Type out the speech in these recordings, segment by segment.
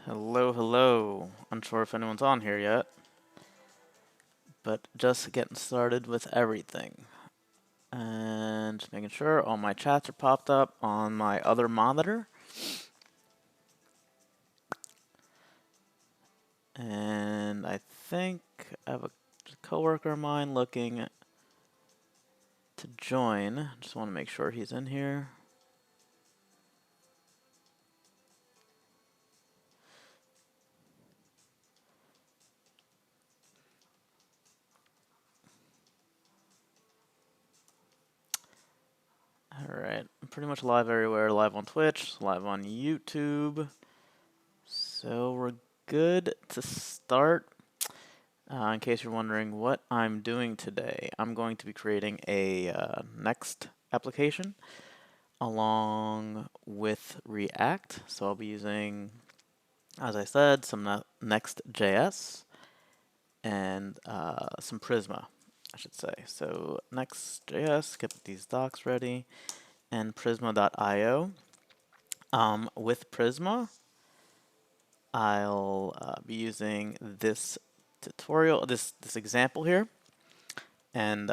Hello, hello. Unsure if anyone's on here yet, but just getting started with everything. And just making sure all my chats are popped up on my other monitor. And I think I have a coworker of mine looking to join. Just want to make sure he's in here. Alright, I'm pretty much live everywhere. Live on Twitch, live on YouTube. So we're good to start. In case you're wondering what I'm doing today, I'm going to be creating a Next application along with React. So I'll be using, as I said, some Next.js and some Prisma, I should say. So Next.js, get these docs ready, and Prisma.io. With Prisma, I'll be using this tutorial, this example here, and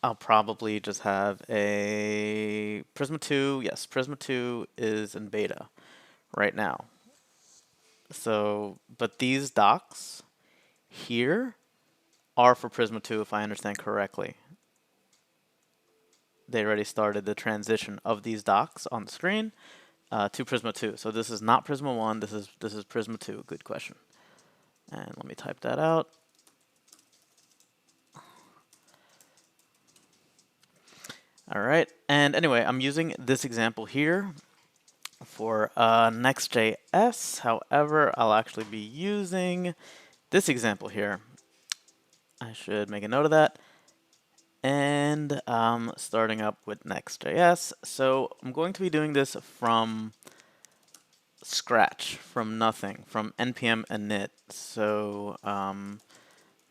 I'll probably just have a Prisma 2. Yes, Prisma 2 is in beta right now. So, but these docs here are for Prisma 2 if I understand correctly. They already started the transition of these docs on the screen to Prisma 2. So this is not Prisma 1, this is Prisma 2. Good question. And let me type that out. All right, and anyway, I'm using this example here for Next.js. However, I'll actually be using this example here. I should make a note of that. And starting up with Next.js. So I'm going to be doing this from scratch, from nothing, from npm init. So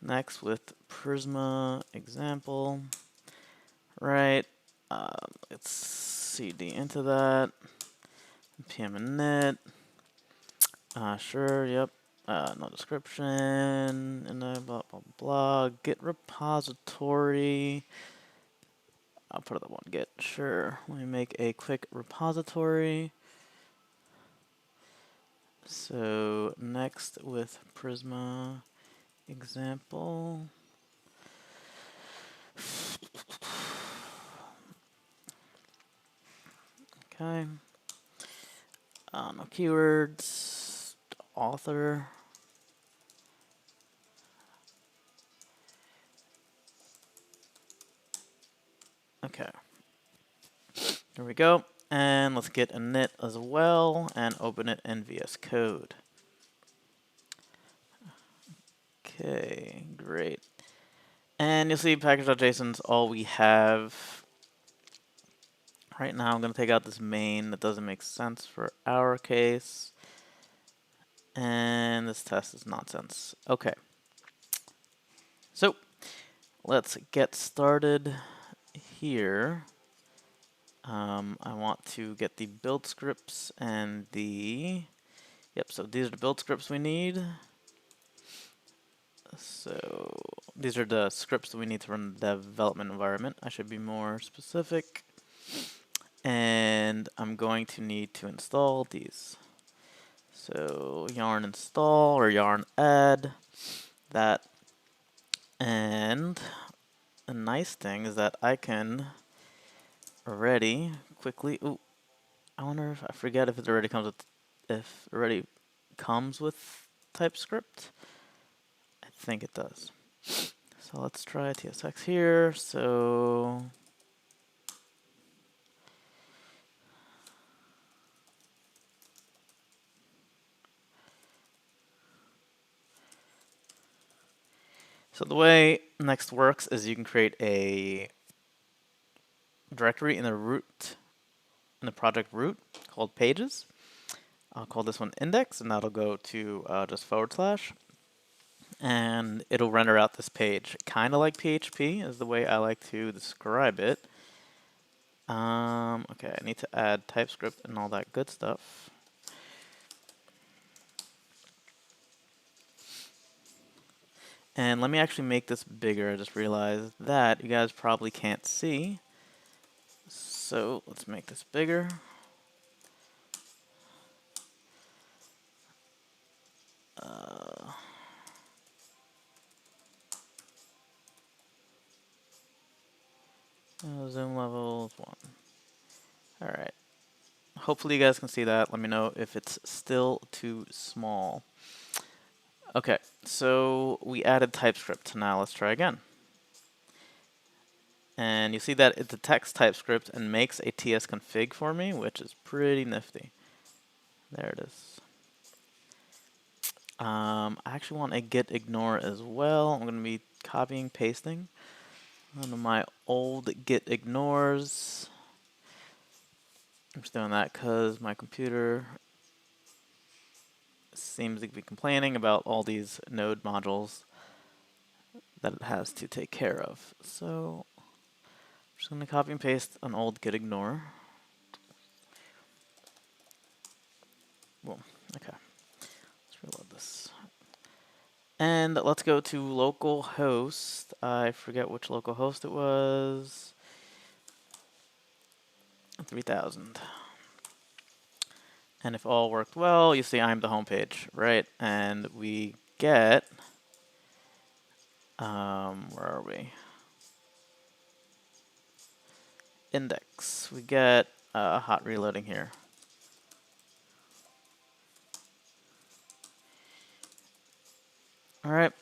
next with Prisma example, right? Let's cd into that. npm init. Sure, yep. No description, and blah, blah, blah. Git repository. I'll put it on Git, sure. Let me make a quick repository. So next with Prisma example. Okay. No keywords. Author. Okay. There we go. And let's get init as well and open it in VS Code. Okay, great. And you'll see package.json is all we have. Right now I'm going to take out this main that doesn't make sense for our case. And this test is nonsense. Okay. So let's get started here. I want to get the build scripts and the... Yep, so these are the build scripts we need. So these are the scripts that we need to run the development environment. I should be more specific. And I'm going to need to install these. So yarn install or yarn add that. And a nice thing is that I can already quickly, I wonder if I forget if it already comes with TypeScript. I think it does. So let's try TSX here. So the way Next works is you can create a directory in the root, in the project root called pages. I'll call this one index, and that'll go to just /, and it'll render out this page, kind of like PHP is the way I like to describe it. Okay, I need to add TypeScript and all that good stuff. And let me actually make this bigger. I just realized that you guys probably can't see. So let's make this bigger. Zoom level is 1. All right. Hopefully you guys can see that. Let me know if it's still too small. Okay, so we added TypeScript. Now let's try again. And you see that it detects TypeScript and makes a tsconfig for me, which is pretty nifty. There it is. I actually want a git ignore as well. I'm going to be copying, pasting one of my old git ignores. I'm just doing that because my computer seems to be complaining about all these node modules that it has to take care of. So I'm just going to copy and paste an old git ignore. Boom. Okay. Let's reload this. And let's go to localhost. I forget which localhost it was. 3000. And if all worked well, you see I'm the home page, right? And we get, where are we? Index. We get hot reloading here. All right.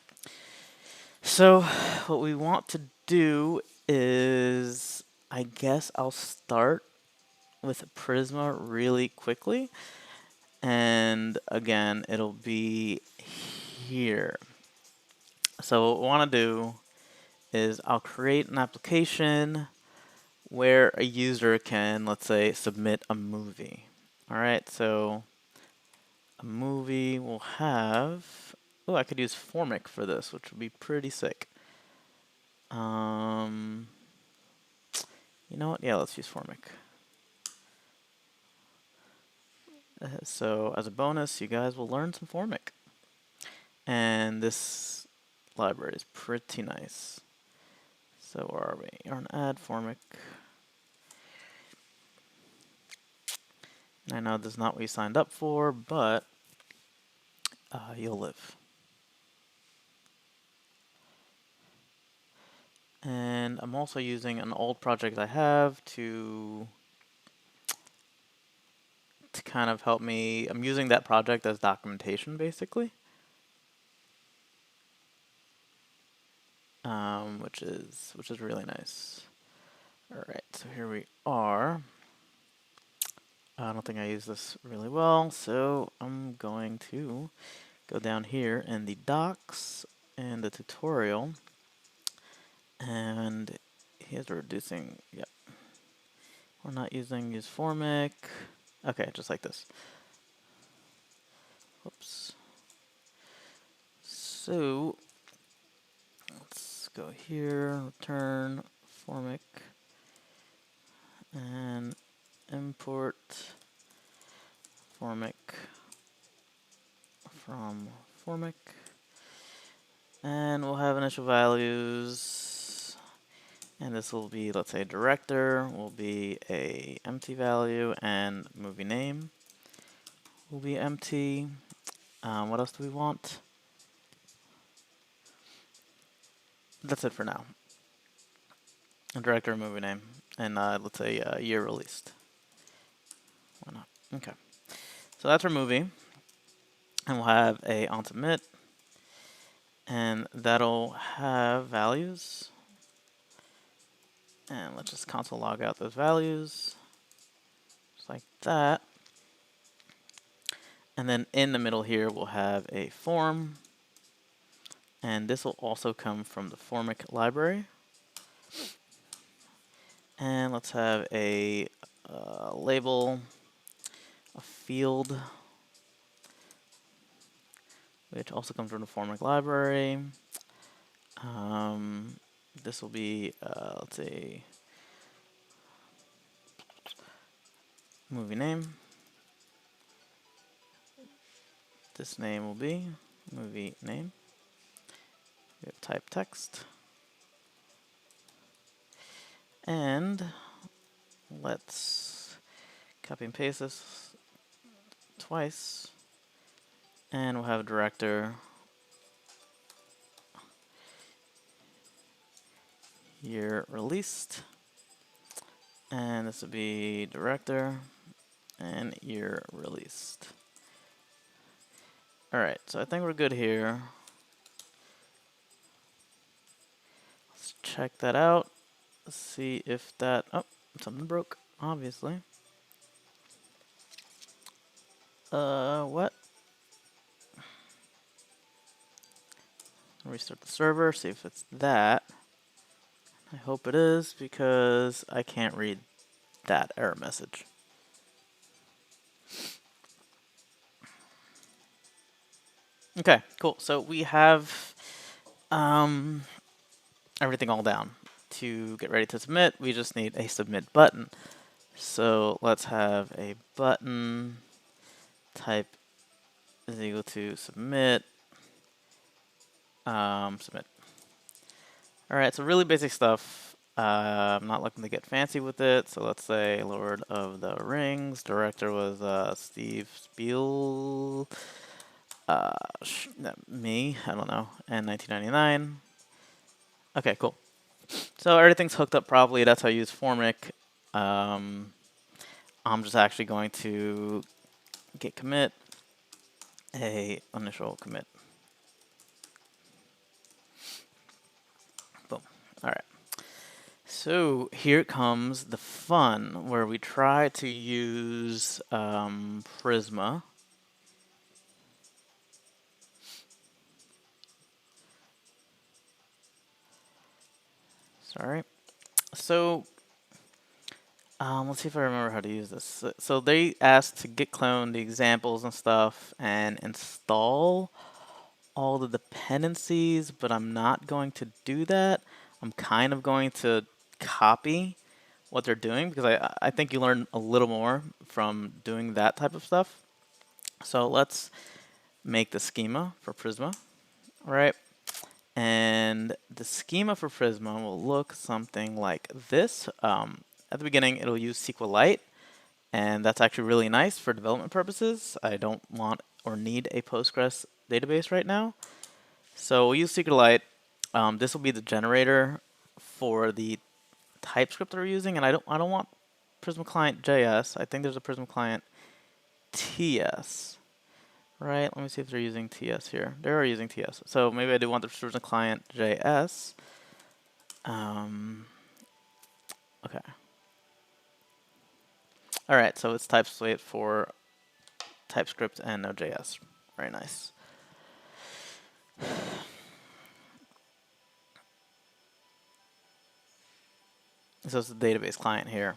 So what we want to do is, I guess I'll start with Prisma really quickly. And again, it'll be here. So what I want to do is I'll create an application where a user can, let's say, submit a movie. All right, so a movie will have, oh, I could use Formic for this, which would be pretty sick. You know what? Yeah, let's use Formic. So as a bonus, you guys will learn some Formic. And this library is pretty nice. So where are we? You're on add Formic. I know this is not what you signed up for, but you'll live. And I'm also using an old project I have to kind of help me. I'm using that project as documentation, basically, which is really nice. All right, so here we are. I don't think I use this really well, so I'm going to go down here in the docs and the tutorial, and here's reducing. Yep, we're not using use Formic. Okay, just like this. Whoops. So let's go here, return Formic, and import Formic from Formic. And we'll have initial values. And this will be, let's say, director will be a empty value, and movie name will be empty. What else do we want? That's it for now. A director, movie name, and let's say year released. Why not? Okay. So that's our movie. And we'll have a onSubmit, and that'll have values. And let's just console log out those values, just like that. And then in the middle here, we'll have a form. And this will also come from the Formic library. And let's have a label, a field, which also comes from the Formic library. This will be, let's say, movie name. This name will be movie name. type text. And let's copy and paste this twice. And we'll have director year released. And this would be director and year released. Alright, so I think we're good here. Let's check that out. Let's see if that, oh, something broke, obviously. What? Restart the server, see if it's that. I hope it is, because I can't read that error message. Okay, cool. So we have everything all down. To get ready to submit, we just need a submit button. So let's have a button type is equal to submit. Submit. Alright, so really basic stuff. I'm not looking to get fancy with it, so let's say Lord of the Rings. Director was Steve Spiel. Me, I don't know, and 1999. Okay, cool. So everything's hooked up properly. That's how I use Formic. I'm just actually going to git commit a initial commit. Boom. All right. So here comes the fun, where we try to use Prisma. Sorry. So let's see if I remember how to use this. So they asked to git clone the examples and stuff and install all the dependencies, but I'm not going to do that. I'm kind of going to copy what they're doing, because I think you learn a little more from doing that type of stuff. So let's make the schema for Prisma, right? And the schema for Prisma will look something like this. At the beginning, it'll use SQLite, and that's actually really nice for development purposes. I don't want or need a Postgres database right now. So we'll use SQLite. This will be the generator for the TypeScript that we're using, and I don't want Prisma Client JS. I think there's a Prisma Client TS. Right, let me see if they're using TS here. They are using TS. So maybe I do want the Prisma Client JS. Okay. Alright, so it's TypeScript for TypeScript and Node.js. Very nice. So it's the database client here.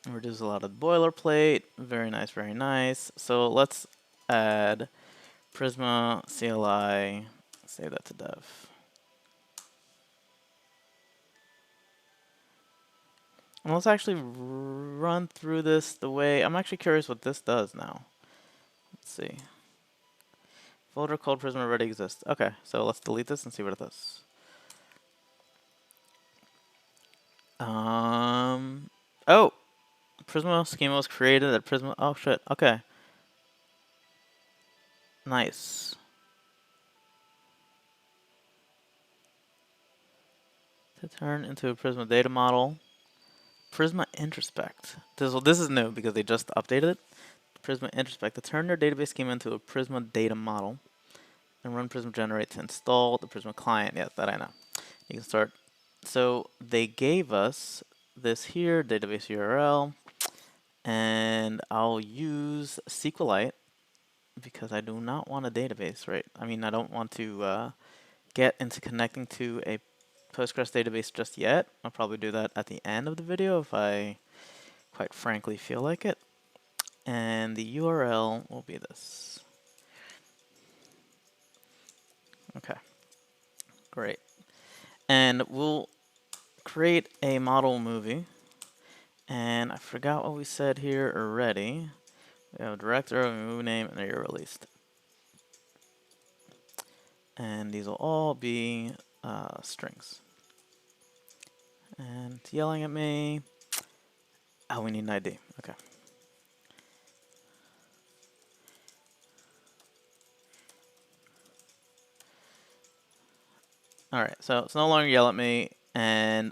Reduce a lot of the boilerplate. Very nice, very nice. So let's add Prisma CLI. Save that to dev. And let's actually run through this the way, I'm actually curious what this does now. Let's see. Folder called Prisma already exists. Okay, so let's delete this and see what it does. Oh! Prisma schema was created at Prisma. Oh shit, okay. Nice. To turn into a Prisma data model. Prisma introspect. This is new because they just updated it. Prisma introspect. To turn their database schema into a Prisma data model. And run Prisma generate to install the Prisma client. Yes, that I know. You can start. So they gave us this here, database URL. And I'll use SQLite because I do not want a database, right? I mean, I don't want to get into connecting to a Postgres database just yet. I'll probably do that at the end of the video if I, quite frankly, feel like it. And the URL will be this. Okay, great. And we'll create a model movie. And I forgot what we said here already. We have a director, a movie name, and a year released. And these will all be strings. And it's yelling at me. Oh, we need an ID. Okay. All right, so it's no longer yell at me, and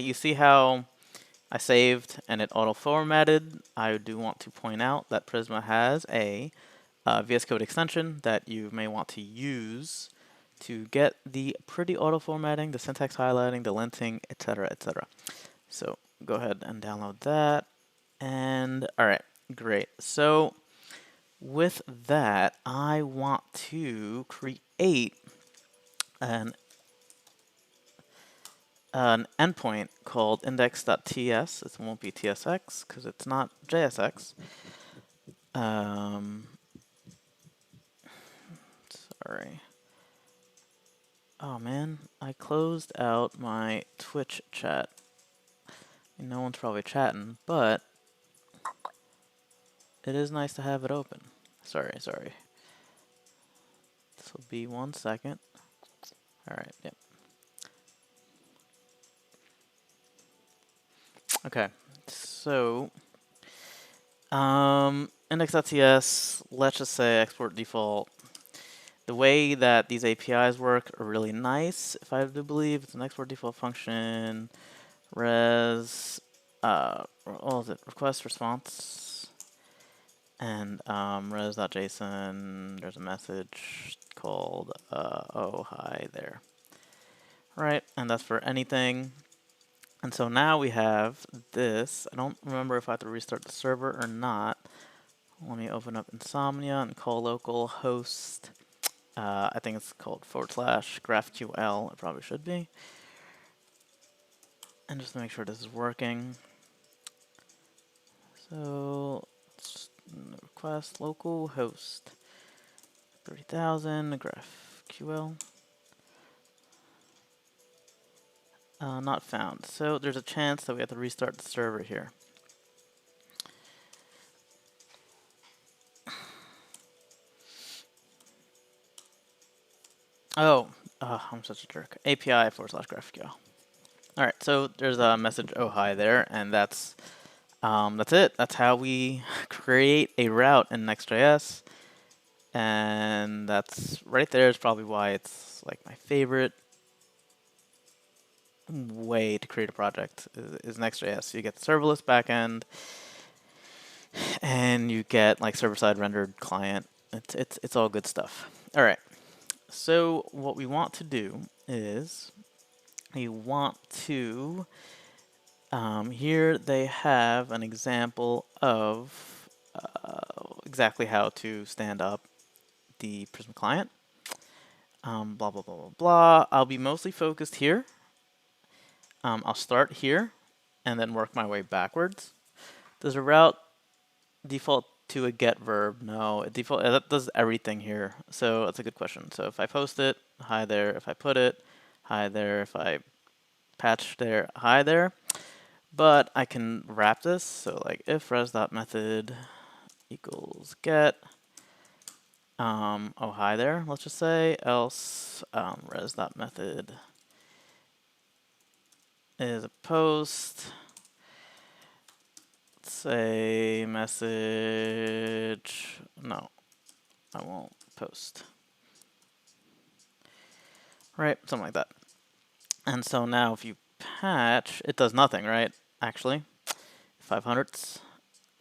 you see how I saved and it auto-formatted. I do want to point out that Prisma has a VS Code extension that you may want to use to get the pretty auto-formatting, the syntax highlighting, the linting, etc., etc. So go ahead and download that. And all right, great. So with that, I want to create an endpoint called index.ts. It won't be tsx because it's not JSX. Sorry. Oh man, I closed out my Twitch chat. No one's probably chatting, but it is nice to have it open. Sorry. This will be 1 second. All right, yep. Okay, so index.ts, let's just say export default. The way that these APIs work are really nice, if I do believe. It's an export default function, res, what was it, request response, and res.json, there's a message called, oh, hi there. Right, and that's for anything. And so now we have this. I don't remember if I have to restart the server or not. Let me open up Insomnia and call local host. I think it's called /GraphQL. It probably should be. And just to make sure this is working. So let's request local host 30,000 GraphQL. Not found. So there's a chance that we have to restart the server here. Oh, I'm such a jerk. API /GraphQL. All right, so there's a message, oh hi there, and that's it. That's how we create a route in Next.js, and that's right there is probably why it's like my favorite way to create a project is Next.js. You get the serverless backend, and you get like server-side rendered client. It's all good stuff. All right. So what we want to do is we want to here they have an example of exactly how to stand up the Prisma client. Blah blah blah blah blah. I'll be mostly focused here. I'll start here and then work my way backwards. Does a route default to a get verb? No, it that does everything here. So that's a good question. So if I post it, hi there. If I put it, hi there. If I patch there, hi there. But I can wrap this. So like if res.method equals get, oh hi there. Let's just say else res.method is a post. Say message. No, I won't post. Right, something like that. And so now if you patch, it does nothing, right? Actually, 500ths.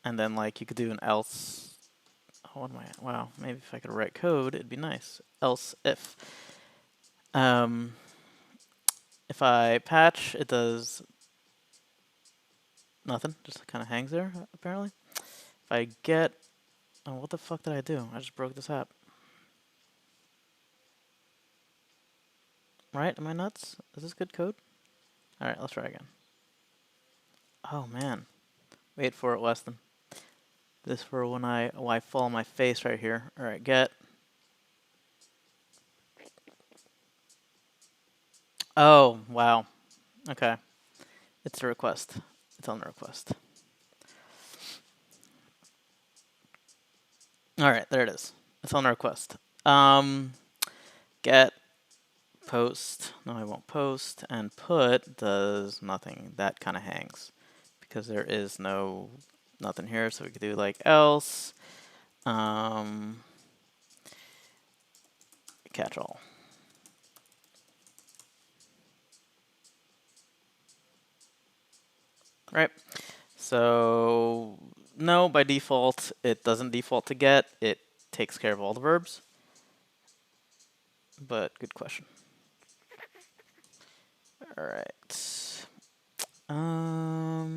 And then like you could do an else. Oh, what am I? Wow, maybe if I could write code, it'd be nice. Else if. If I patch, it does nothing. Just kind of hangs there, apparently. If I get... Oh, what the fuck did I do? I just broke this app. Right? Am I nuts? Is this good code? Alright, let's try again. Oh, man. Wait for it, Weston. This for when I fall on my face right here. Alright, get. Oh, wow. Okay. It's a request. It's on the request. Alright, there it is. It's on the request. Get post. No, I won't post. And put does nothing. That kind of hangs because there is nothing here. So we could do like else catch all. Right. So no, by default, it doesn't default to get. It takes care of all the verbs. But good question. All right. All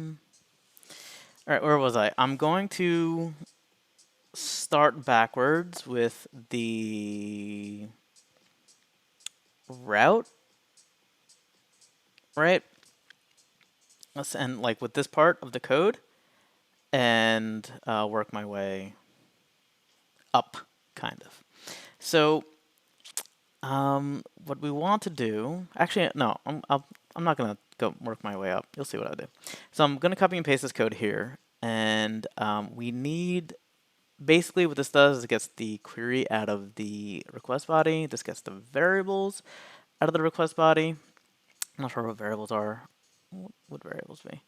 right, where was I? I'm going to start backwards with the route, right? Let's end like with this part of the code and work my way up, kind of. So what we want to do, actually, no, I'm not gonna go work my way up. You'll see what I do. So I'm gonna copy and paste this code here, and we need basically what this does is it gets the query out of the request body. This gets the variables out of the request body. I'm not sure what variables are. What would variables be?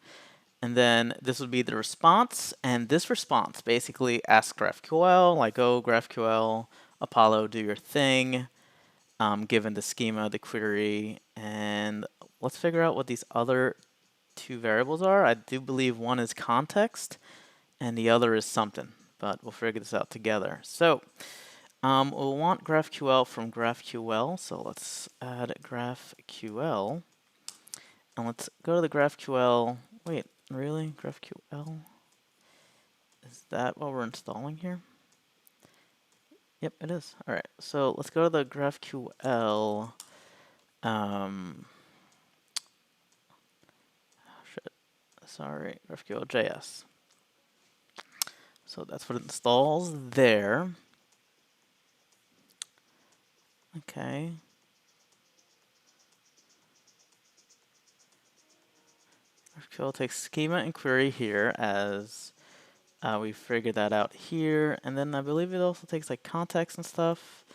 And then this would be the response, and this response basically asks GraphQL, like, oh, GraphQL, Apollo, do your thing. Given the schema, the query, and let's figure out what these other two variables are. I do believe one is context and the other is something, but we'll figure this out together. So we'll want GraphQL from GraphQL, so let's add GraphQL, and let's go to the GraphQL. Wait, really? GraphQL? Is that what we're installing here? Yep, it is. All right, so let's go to the GraphQL. Sorry, GraphQL.js. So that's what it installs there. Okay. GraphQL takes schema and query here as we figured that out here. And then I believe it also takes like context and stuff.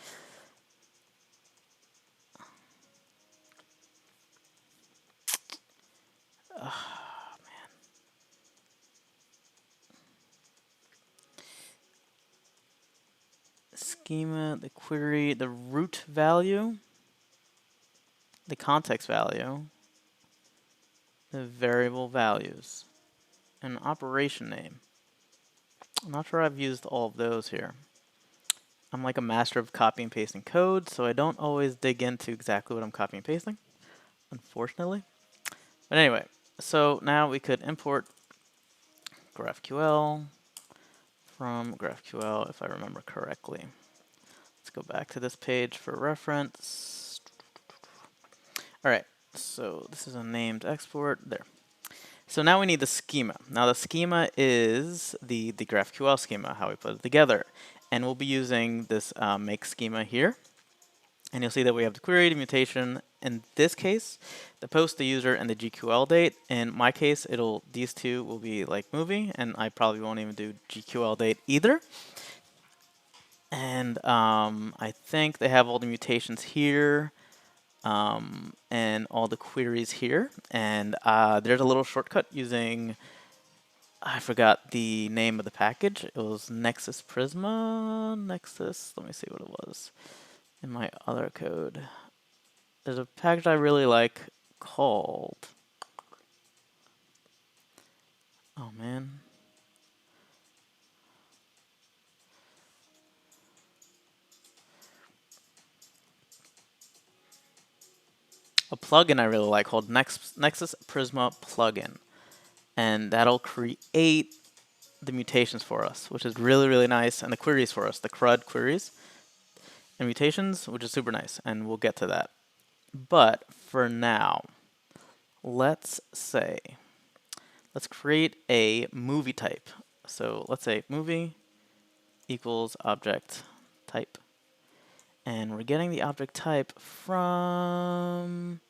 Schema, the query, the root value, the context value, the variable values, and operation name. I'm not sure I've used all of those here. I'm like a master of copy and pasting code, so I don't always dig into exactly what I'm copying and pasting, unfortunately. But anyway, so now we could import GraphQL from GraphQL, if I remember correctly. Let's go back to this page for reference. All right, so this is a named export there. So now we need the schema. Now the schema is the GraphQL schema, how we put it together. And we'll be using this make schema here. And you'll see that we have the query, the mutation. In this case, the post, the user, and the GQL date. In my case, these two will be like movie, and I probably won't even do GQL date either. And I think they have all the mutations here, and all the queries here. And there's a little shortcut using, I forgot the name of the package. It was Nexus Prisma. Nexus, let me see what it was in my other code. There's a package I really like called, oh man. A plugin I really like called Nexus Prisma plugin. And that'll create the mutations for us, which is really, really nice. And the queries for us, the CRUD queries and mutations, which is super nice. And we'll get to that. But for now, let's create a movie type. So let's say movie equals object type. And we're getting the object type from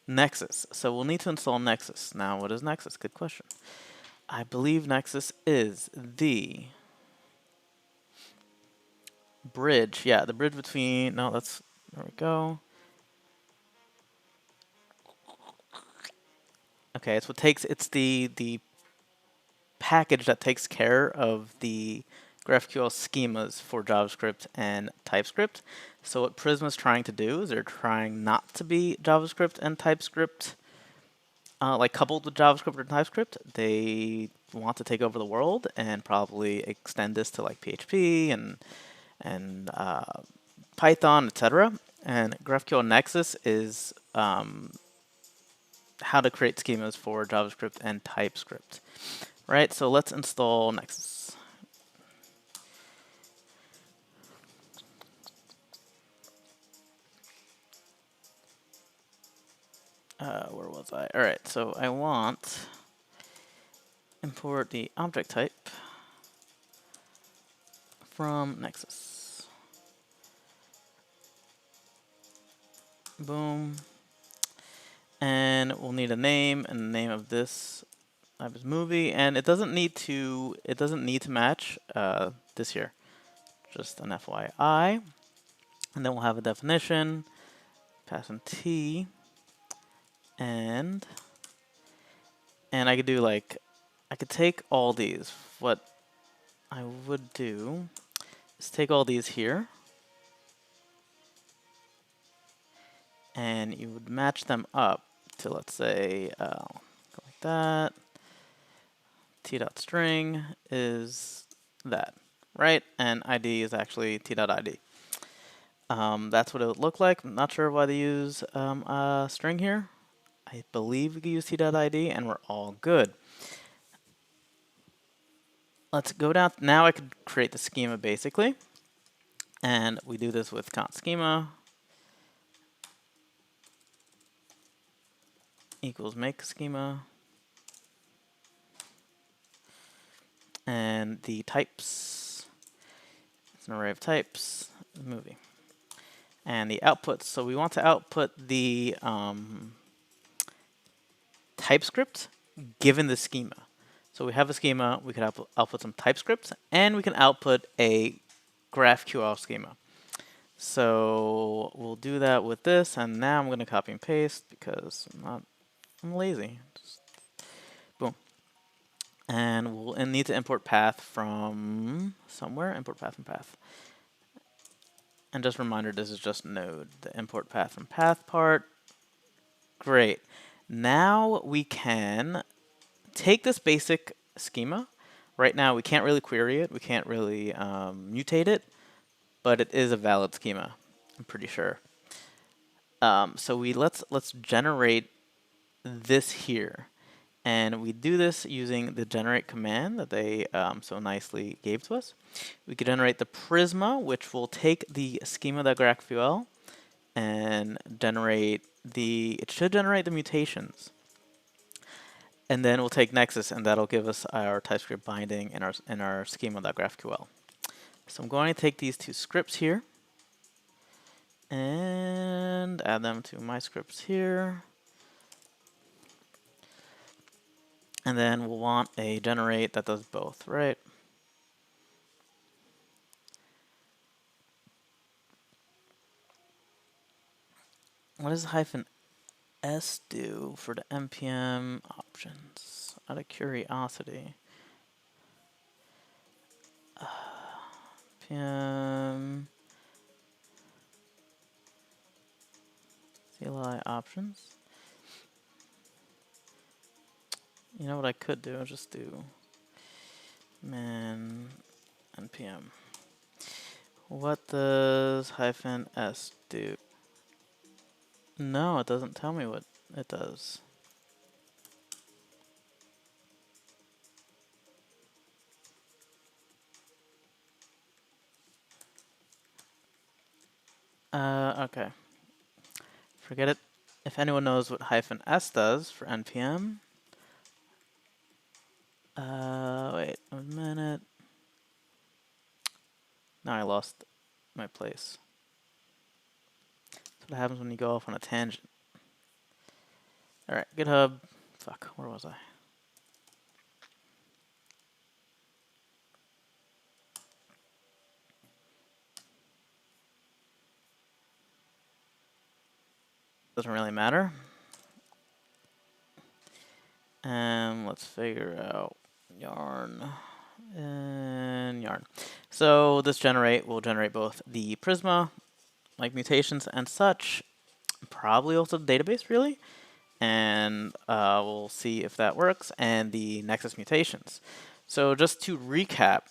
Nexus. So we'll need to install Nexus. Now, what is Nexus? Good question. I believe Nexus is the bridge. Yeah, the bridge between, no, there we go. Okay, it's the package that takes care of the GraphQL schemas for JavaScript and TypeScript. So what Prisma is trying to do is they're trying not to be JavaScript and TypeScript, like coupled with JavaScript or TypeScript. They want to take over the world and probably extend this to like PHP and Python, etc. And GraphQL Nexus is how to create schemas for JavaScript and TypeScript. Right, so let's install Nexus. Where was I? All right, so I want import the object type from Nexus. Boom. And we'll need a name, and the name of this type is movie, and it doesn't need to match this here. Just an FYI. And then we'll have a definition, pass in T, and I could do like, I could take all these. What I would do is take all these here, and you would match them up to, let's say, go like that. T.string is that, right? And ID is actually T.id. That's what it would look like. I'm not sure why they use a string here. I believe we can use T.id, and we're all good. Let's go down. Now I could create the schema basically, and we do this with const schema equals make schema, and the types, it's an array of types, movie, and the outputs. So we want to output the TypeScript given the schema. So we have a schema, we could output some TypeScript, and we can output a GraphQL schema. So we'll do that with this, and now I'm going to copy and paste because I'm lazy. Just boom. And we'll need to import path from somewhere, import path from path. And just a reminder, this is just node, the import path from path part. Great. Now we can take this basic schema. Right now we can't really query it, we can't really mutate it, but it is a valid schema, I'm pretty sure. So let's generate this here, and we do this using the generate command that they so nicely gave to us. We could generate the Prisma, which will take the schema.graphql and generate it should generate the mutations. And then we'll take Nexus, and that'll give us our TypeScript binding in our schema.graphql. So I'm going to take these two scripts here and add them to my scripts here. And then we'll want a generate that does both, right? What does -s do for the npm options? Out of curiosity. npm CLI options. You know what I could do? I'll just do man npm. What does -s do? No, it doesn't tell me what it does. Okay. Forget it. If anyone knows what -s does for npm. Wait a minute. Now I lost my place. That's what happens when you go off on a tangent. Alright, GitHub. Fuck, where was I? Doesn't really matter. And let's figure out yarn and yarn. So this generate will generate both the Prisma, like mutations and such, probably also the database really, and we'll see if that works, and the Nexus mutations. So just to recap,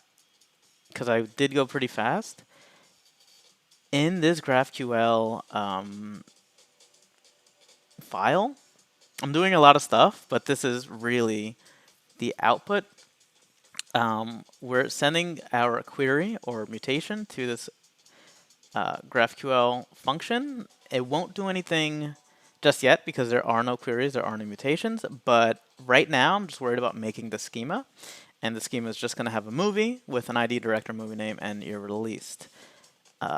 because I did go pretty fast, in this GraphQL file, I'm doing a lot of stuff, but this is really the output. We're sending our query or mutation to this GraphQL function. It won't do anything just yet because there are no queries, there are no mutations, but right now I'm just worried about making the schema. And the schema is just going to have a movie with an ID, director, movie name, and year released.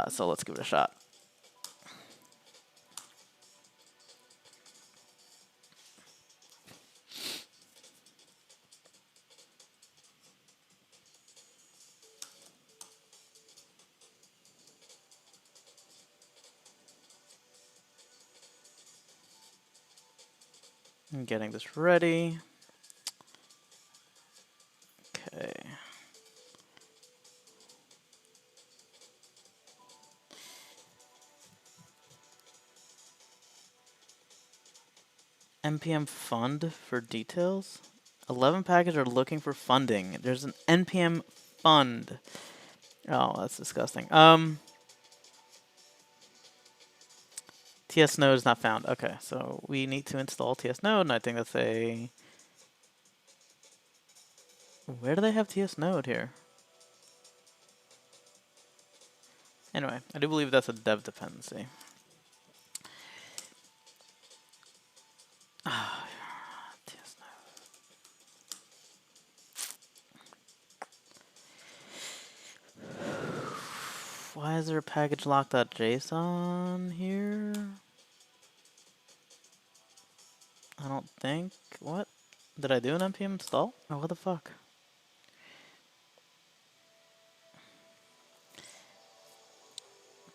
So let's give it a shot. I'm getting this ready. Okay. NPM fund for details. 11 packages are looking for funding. There's an NPM fund. Oh, that's disgusting. TS node is not found. Okay, so we need to install TS node, and I think that's a. Where do they have TS node here? Anyway, I do believe that's a dev dependency. TS node. Why is there a package lock.json here? I don't think. What? Did I do an npm install? Oh, what the fuck?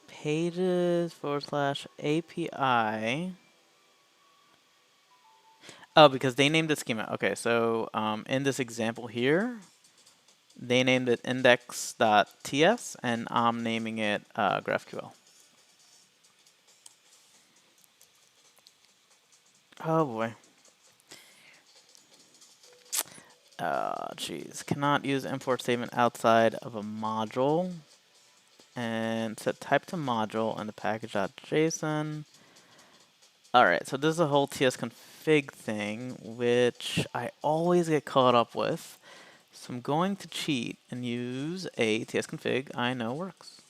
Pages / API. Oh, because they named the schema. Okay, so in this example here, they named it index.ts, and I'm naming it GraphQL. Oh boy. Geez. Cannot use import statement outside of a module. And set type to module and the package.json. Alright, so this is a whole tsconfig thing, which I always get caught up with. So I'm going to cheat and use a tsconfig I know works.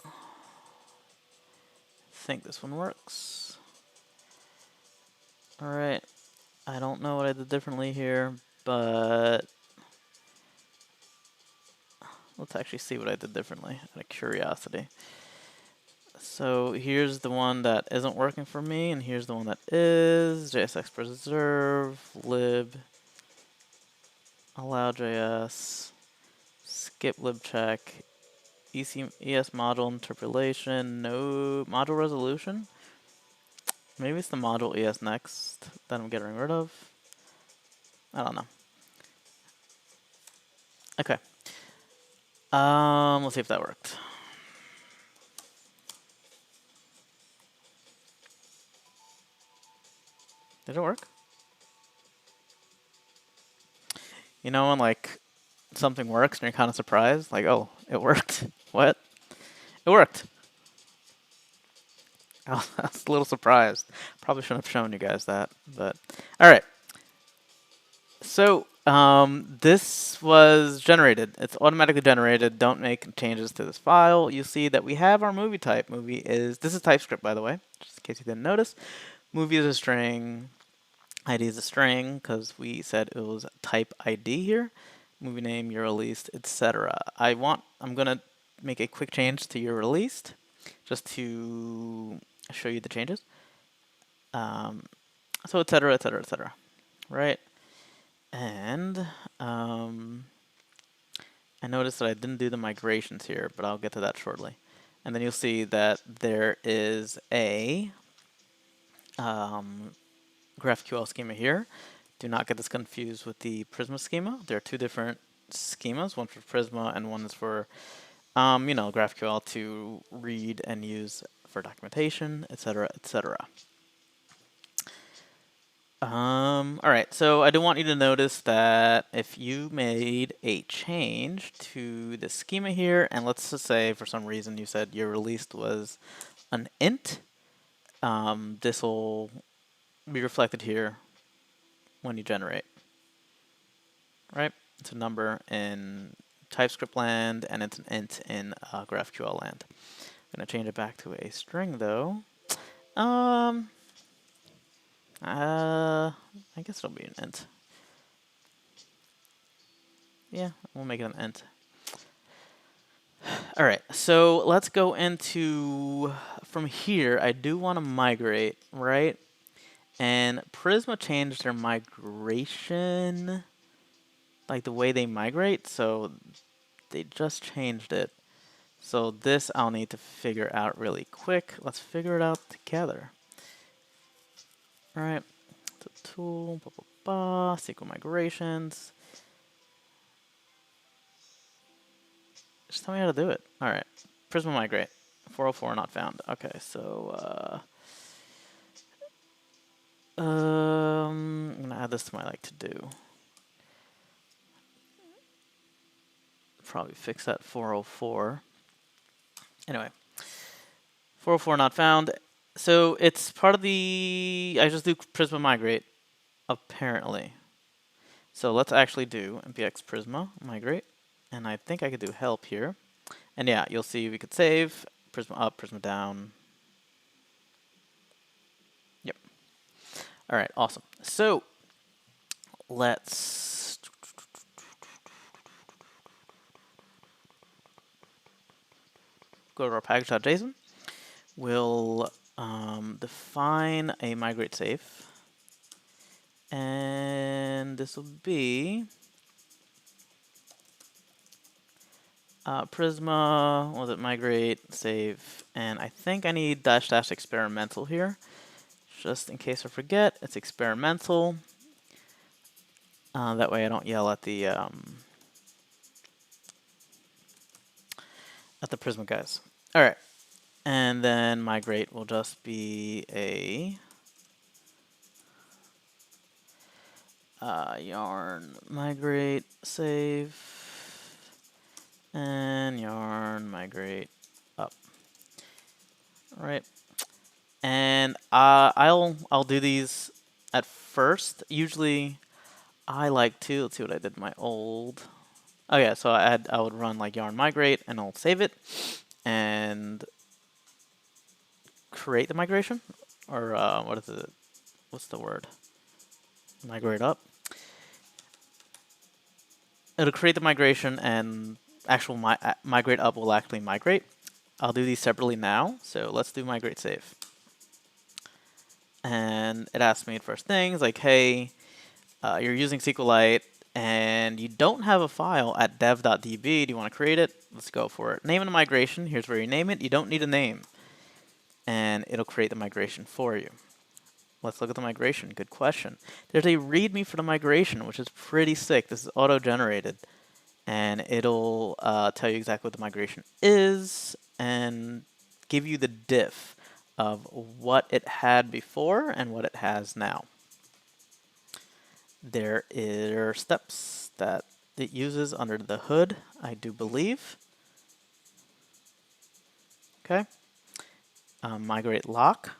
I think this one works. Alright, I don't know what I did differently here, but let's actually see what I did differently out of curiosity. So here's the one that isn't working for me, and here's the one that is. JSX preserve, lib, allow.js, skip libcheck, ES module interpolation, no module resolution. Maybe it's the module ES next that I'm getting rid of. I don't know. Okay. Let's see if that worked. Did it work? You know when like something works and you're kind of surprised, like, oh, it worked. What? It worked. I was a little surprised. Probably shouldn't have shown you guys that, but all right. So this was generated. It's automatically generated. Don't make changes to this file. You see that we have our movie type. This is TypeScript, by the way, just in case you didn't notice. Movie is a string. ID is a string because we said it was type ID here. Movie name, year released, etc. I'm gonna make a quick change to year released, just to show you the changes. So etc. etc. etc. Right? And I noticed that I didn't do the migrations here, but I'll get to that shortly. and then you'll see that there is a GraphQL schema here. Do not get this confused with the Prisma schema. There are two different schemas, one for Prisma and one is for, GraphQL to read and use for documentation, etc., etc. All right, so I do want you to notice that if you made a change to the schema here, and let's just say for some reason you said your release was an int, this will be reflected here when you generate, right? It's a number in Typescript land, and it's an int in GraphQL land. I'm gonna change it back to a string though. I guess it'll be an int. Yeah, we'll make it an int. All right, so let's go into, from here, I do want to migrate, right? And Prisma changed their migration, like the way they migrate, so they just changed it. So this I'll need to figure out really quick. Let's figure it out together. All right, so tool, SQL migrations. Just tell me how to do it. All right, Prisma migrate, 404 not found. Okay, so I'm gonna add this to my like to do. Probably fix that 404. Anyway, 404 not found. So it's part of the, I just do Prisma migrate, apparently. So let's actually do npx Prisma migrate. And I think I could do help here. And yeah, you'll see we could save, Prisma up, Prisma down. Yep. All right, awesome. So let's go to our package.json. We'll define a migrate safe. And this will be Prisma, was it migrate, save, and I think I need -- experimental here. Just in case I forget, it's experimental. That way I don't yell at the Prisma guys. All right, and then migrate will just be a yarn migrate save and yarn migrate up. All right, and I'll do these at first. Usually, I like to, let's see what I did in my old. Oh yeah, so I would run like yarn migrate and I'll save it and create the migration, or what is it? What's the word? Migrate up. It'll create the migration and actual migrate up will actually migrate. I'll do these separately now. So let's do migrate save. And it asks me first things like, hey, you're using SQLite and you don't have a file at dev.db. Do you want to create it? Let's go for it. Name of the migration. Here's where you name it. You don't need a name. And it'll create the migration for you. Let's look at the migration. Good question. There's a README for the migration, which is pretty sick. This is auto-generated. And it'll tell you exactly what the migration is and give you the diff of what it had before and what it has now. There are steps that it uses under the hood, I do believe. Okay. Migrate lock.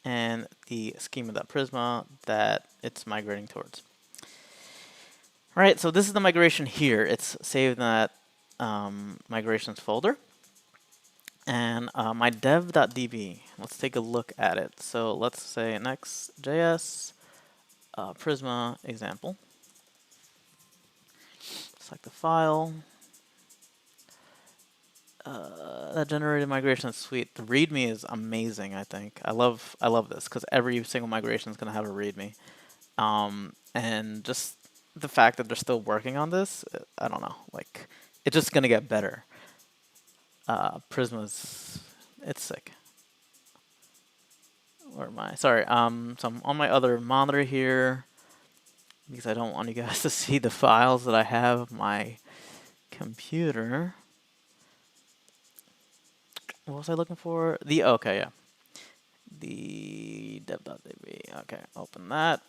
And the schema.prisma that it's migrating towards. All right, so this is the migration here. It's saved in that migrations folder. And my dev.db, let's take a look at it. So let's say Next.js, Prisma example. Select the file. That generated migration is sweet. The README is amazing, I think. I love this because every single migration is going to have a README. And just the fact that they're still working on this, I don't know, like it's just gonna get better. Prisma's, it's sick. Where am I? Sorry. So I'm on my other monitor here because I don't want you guys to see the files that I have on my computer. What was I looking for? Okay, yeah. The dev.db. Okay, open that.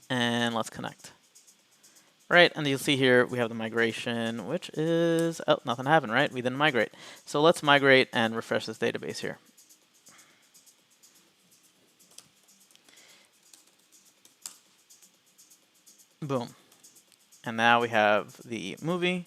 And let's connect. Right, and you'll see here we have the migration, which is, oh, nothing happened, right? We didn't migrate. So let's migrate and refresh this database here. Boom. And now we have the movie,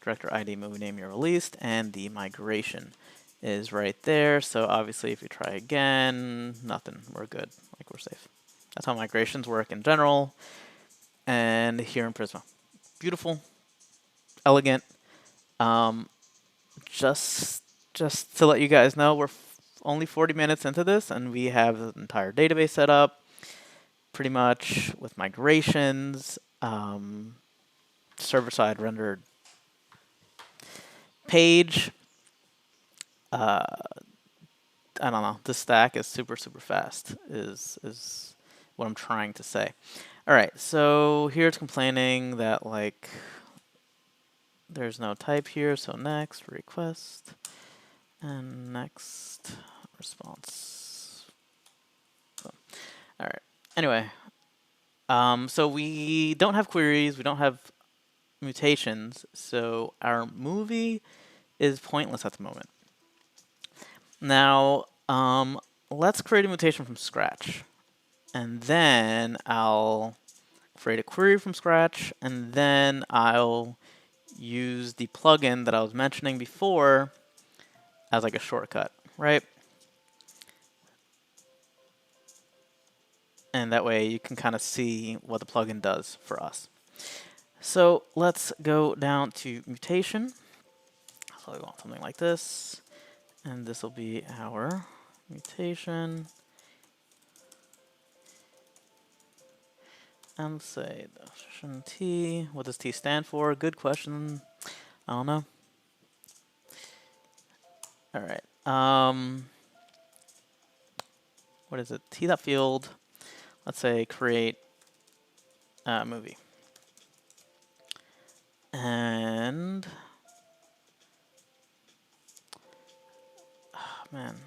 director ID, movie name, year released, and the migration is right there. So obviously if you try again, nothing, we're good, like we're safe. That's how migrations work in general. And here in Prisma. Beautiful, elegant. Just to let you guys know, we're only 40 minutes into this, and we have the entire database set up, pretty much with migrations, server-side rendered page. I don't know. This stack is super fast. Is what I'm trying to say. All right, so here it's complaining that like there's no type here, so next request and next response. All right. Anyway, so we don't have queries, we don't have mutations, so our movie is pointless at the moment. Now, let's create a mutation from scratch, and then I'll create a query from scratch, and then I'll use the plugin that I was mentioning before as like a shortcut, right? And that way you can kind of see what the plugin does for us. So let's go down to mutation. So we want something like this, and this will be our mutation. And say the T. What does T stand for? Good question. I don't know. All right. What is it? T.field. Let's say create movie. And man,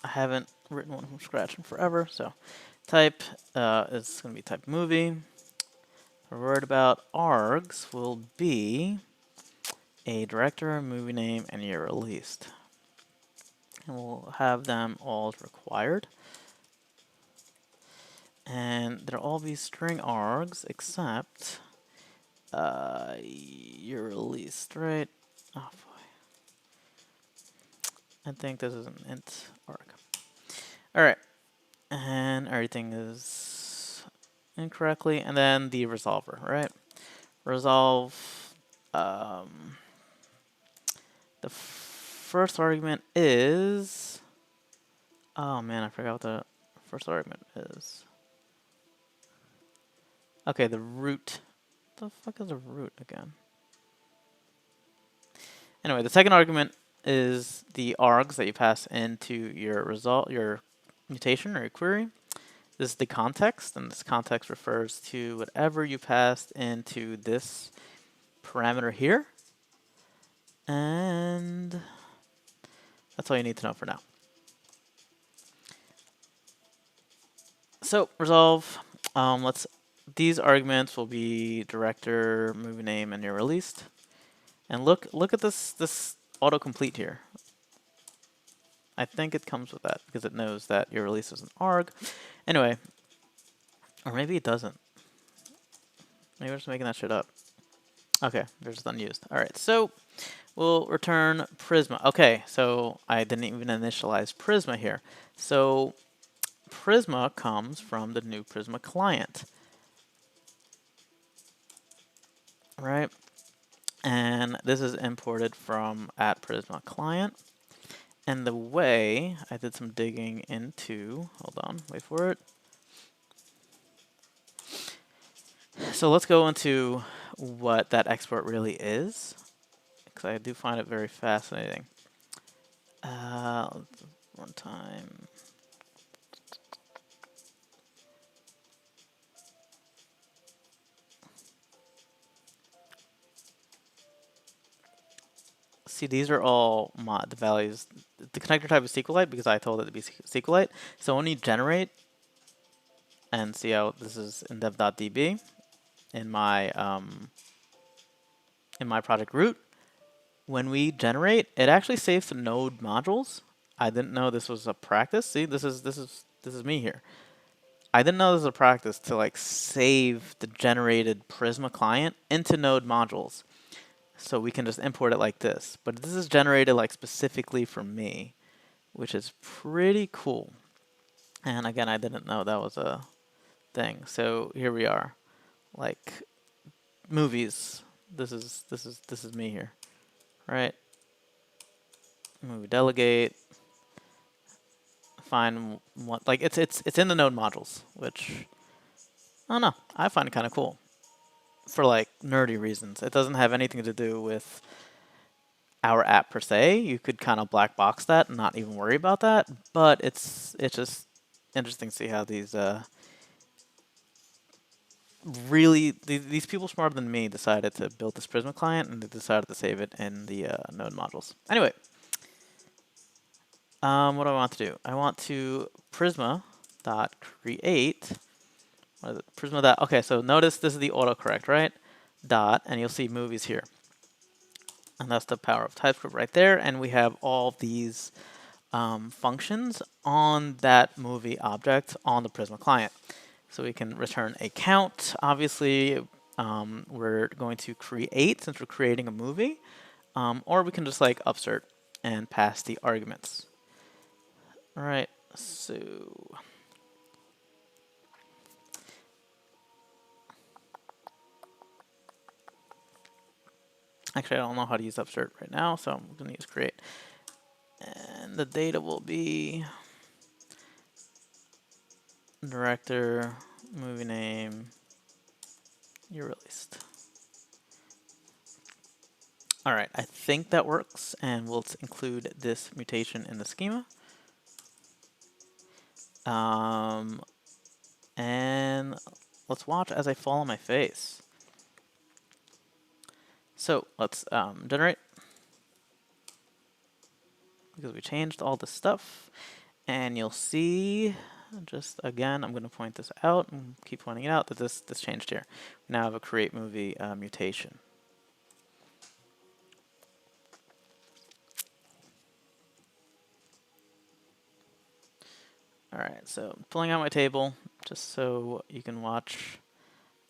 I haven't written one from scratch in forever. So type is going to be type movie. A word about args will be a director, movie name, and year released. And we'll have them all as required. And there'll all be string args except year released, right? Oh boy. I think this is an int arg. Alright. And everything is incorrectly. And then the resolver, right? Resolve. The first argument is. Oh man, I forgot what the first argument is. Okay, the root. What the fuck is a root again? Anyway, the second argument is the args that you pass into your result, your mutation or your query. This is the context, and this context refers to whatever you passed into this parameter here. And that's all you need to know for now. So resolve. These arguments will be director, movie name, and year released. And look at this autocomplete here. I think it comes with that because it knows that your release is an arg. Anyway, or maybe it doesn't. Maybe we're just making that shit up. Okay, they're just unused. All right, so we'll return Prisma. Okay, so I didn't even initialize Prisma here. So Prisma comes from the new Prisma client, right? And this is imported from @Prisma client. And the way I did some digging into, hold on, wait for it. So let's go into what that export really is. because I do find it very fascinating. One time. See, these are all the values. The connector type is SQLite because I told it to be SQLite. So when you generate, and see how this is in dev.db in my project root, when we generate, it actually saves the node modules. I didn't know this was a practice. See, this is me here. I didn't know this was a practice to like save the generated Prisma client into node modules. So we can just import it like this. But this is generated like specifically for me, which is pretty cool. And again, I didn't know that was a thing. So here we are. Like movies. This is me here. Right? Movie delegate. Find what, like it's in the node modules, which I don't know. I find it kind of cool for like nerdy reasons. It doesn't have anything to do with our app per se. You could kind of black box that and not even worry about that. But it's just interesting to see how these these people smarter than me decided to build this Prisma client, and they decided to save it in the node modules. Anyway, what do I want to do? I want to Prisma.create. What is it? Prisma dot. Okay, so notice this is the autocorrect, right? Dot, and you'll see movies here. And that's the power of TypeScript right there. And we have all these functions on that movie object on the Prisma client. So we can return a count. Obviously, we're going to create, since we're creating a movie, or we can just like upsert and pass the arguments. All right, so actually, I don't know how to use upsert right now, so I'm going to use create. And the data will be director, movie name, year released. All right, I think that works, and we'll include this mutation in the schema. And let's watch as I fall on my face. So let's generate, because we changed all this stuff. And you'll see, just again, I'm going to point this out and keep pointing it out that this changed here. We now have a create movie mutation. All right, so I'm pulling out my table just so you can watch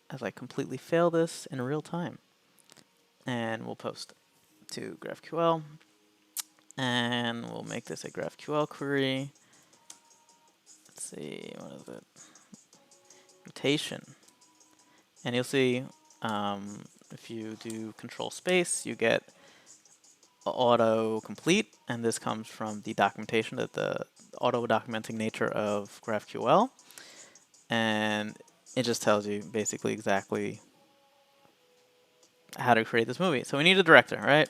as I completely fail this in real time. And we'll post to GraphQL. And we'll make this a GraphQL query. Let's see, what is it? Mutation. And you'll see if you do control space, you get auto-complete. And this comes from the documentation, that the auto-documenting nature of GraphQL. And it just tells you basically exactly how to create this movie. So we need a director, right?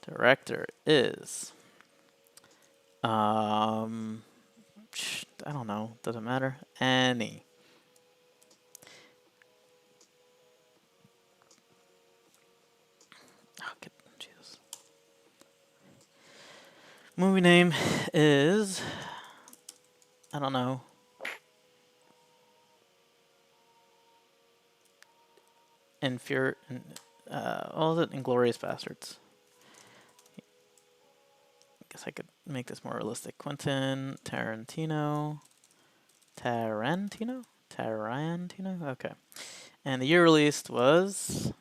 Director is, I don't know, doesn't matter, any. Oh, Jesus. Movie name is, I don't know, what was it? Inglorious Bastards. I guess I could make this more realistic. Quentin Tarantino. Tarantino? Okay. And the year released was,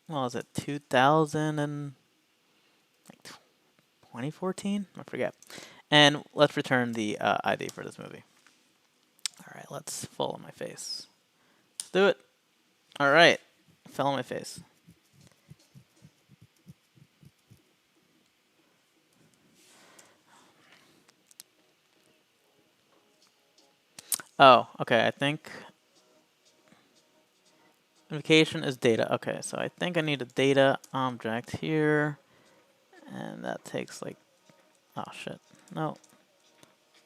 what was it, 2014? I forget. And let's return the ID for this movie. All right, let's fall on my face. Let's do it. All right, fell on my face. Oh, okay, I think Notification is data. Okay, so I think I need a data object here. And that takes like, oh shit. No.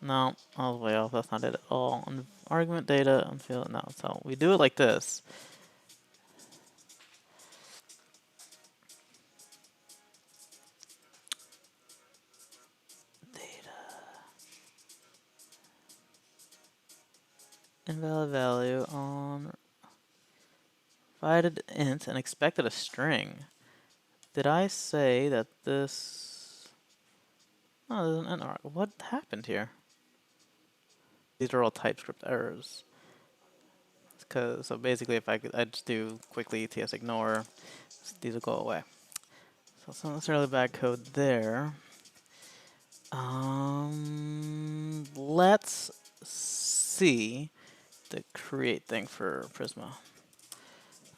No, I was way off. That's not it at all. Argument data, unfield, no. So we do it like this. Data. Invalid value on provided int and expected a string. Did I say that this? Oh, there's an int. What happened here? These are all Typescript errors. So basically, if I just do quickly ts ignore, these will go away. So it's not necessarily bad code there. Let's see the create thing for Prisma.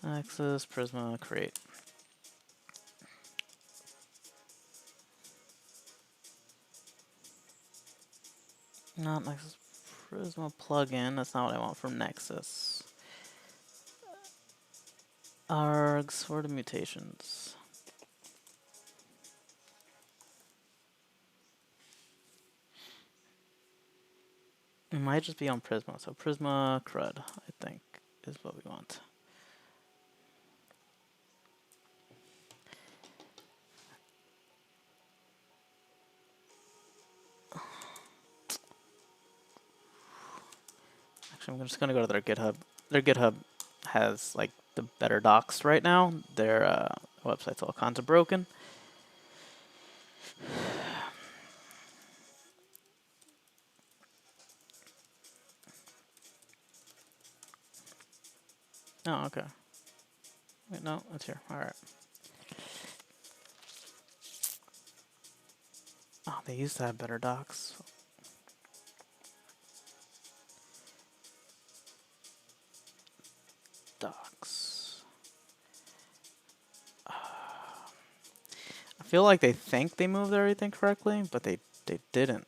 Nexus, Prisma, create. Not Nexus, Prisma plugin. That's not what I want from Nexus. Args, sort of mutations. It might just be on Prisma. So Prisma CRUD, I think, is what we want. Actually, I'm just gonna go to their GitHub. Their GitHub has like the better docs right now. Their website's all kinds of broken. Oh, okay. Wait, no, it's here. All right. Oh, they used to have better docs. Docs. I feel like they think they moved everything correctly, but they didn't.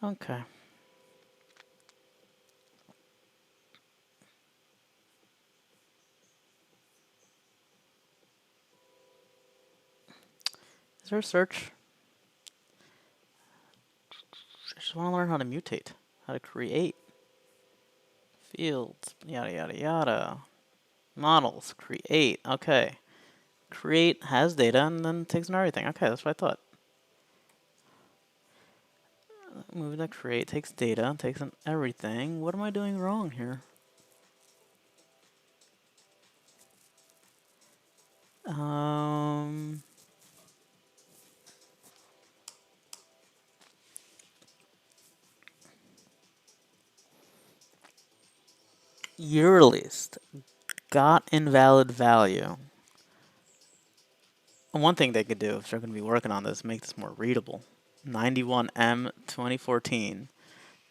Okay. Is there a search? I just want to learn how to mutate, how to create fields, yada yada yada. Models, create. Okay. Create has data and then takes an everything. Okay, that's what I thought. Move to create takes data, takes an everything. What am I doing wrong here? Year released got invalid value. One thing they could do if they're going to be working on this, make this more readable. 91M 2014,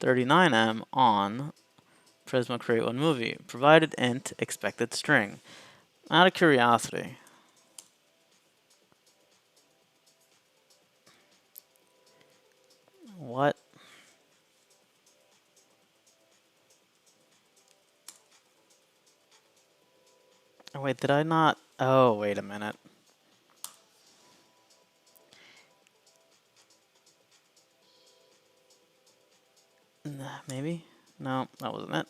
39M on Prisma Create One Movie. Provided int expected string. Out of curiosity. What? Oh, wait, did I not? Oh, wait a minute. Maybe? No, that wasn't it.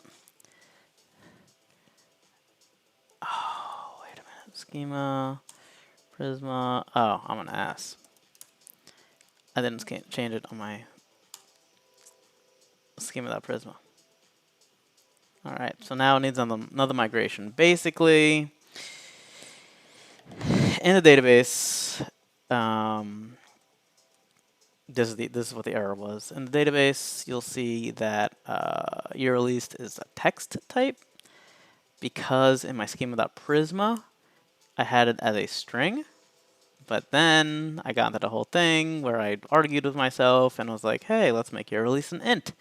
Oh, wait a minute. Schema, Prisma. Oh, I'm an ass. I didn't change it on my schema.prisma. Alright, so now it needs another migration. Basically, in the database, this is what the error was. In the database, you'll see that year released is a text type because in my schema.prisma, I had it as a string. But then I got into the whole thing where I argued with myself and was like, hey, let's make year release an int.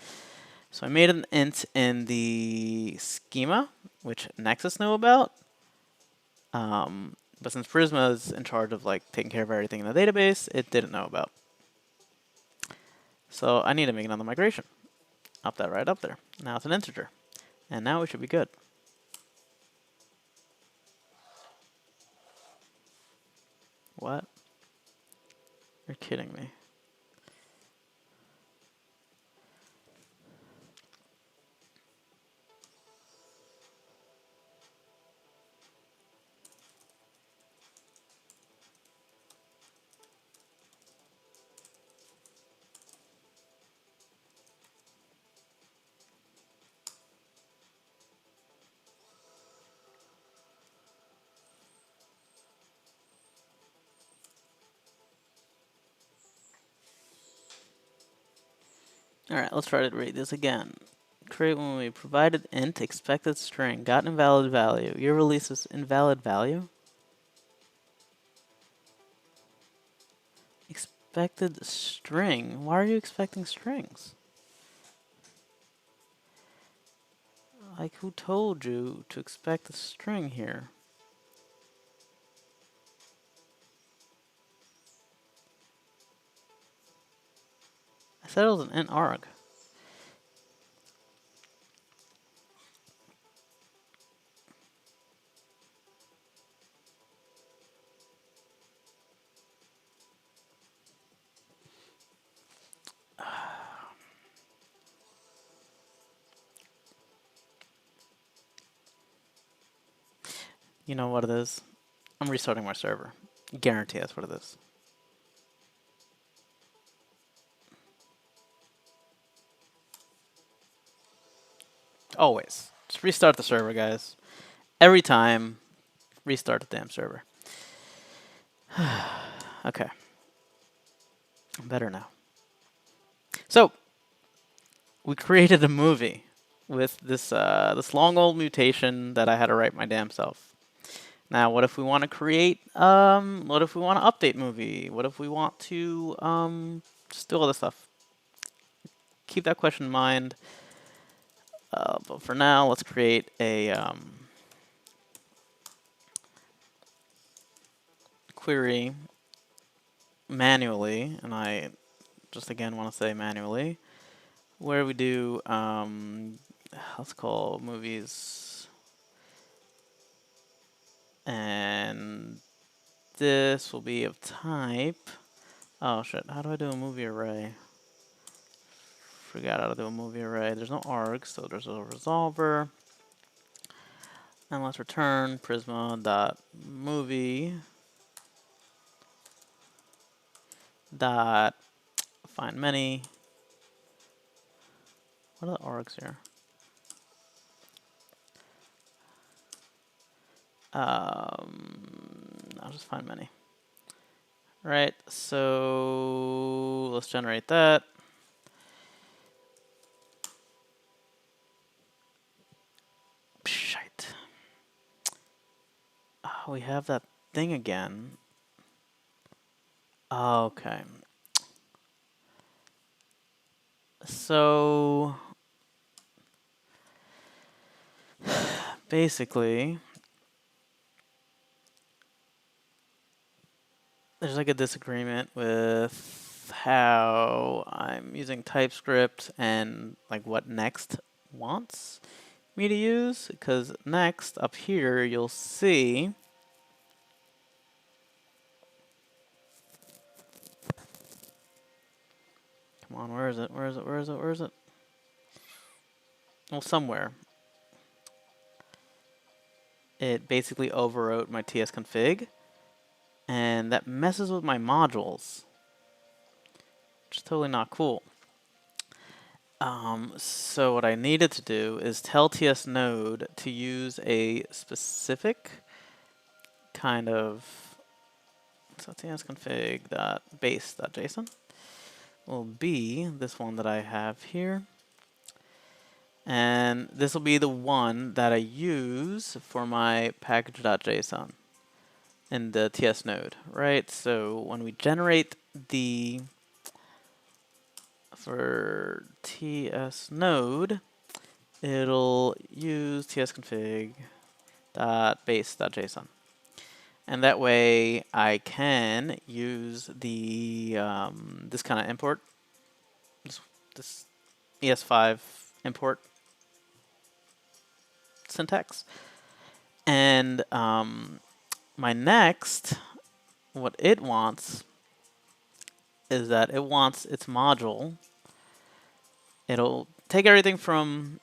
So I made an int in the schema, which Nexus knew about. But But since Prisma is in charge of like taking care of everything in the database, it didn't know about. So I need to make another migration. Up that right up there. Now it's an integer. And now we should be good. What? You're kidding me. Alright, let's try to read this again. Create when we provided int expected string, got invalid value. Your release is invalid value? Expected string? Why are you expecting strings? Like, who told you to expect a string here? I said it was an int arg. You know what it is? I'm restarting my server. Guarantee that's what it is. Always. Just restart the server, guys. Every time, restart the damn server. Okay. I'm better now. So, we created a movie with this this long old mutation that I had to write my damn self. Now, what if we want to create, what if we want to update movie? What if we want to, just do all this stuff? Keep that question in mind. But for now, let's create a query manually, and I just again want to say manually, where we do, let's call movies, and this will be of type, oh shit, how do I do a movie array? Forgot how to do a movie array. There's no args, so there's a resolver. And let's return prisma.movie dot find many. What are the args here? I'll just find many. Right, so let's generate that. Shite. Oh, we have that thing again. Okay. So basically, there's like a disagreement with how I'm using TypeScript and like what Next wants me to use, because Next up here you'll see come on, where is it? Where is it? Where is it? Where is it? Well, somewhere. It basically overwrote my tsconfig, and that messes with my modules, which is totally not cool. So what I needed to do is tell tsnode to use a specific kind of, so tsconfig.base.json will be this one that I have here. And this will be the one that I use for my package.json in the TS node, right? So when we generate the, for TS node, it'll use tsconfig.base.json. And that way I can use the this kind of import, this ES5 import syntax. And my next, what it wants is that it wants its module. It'll take everything from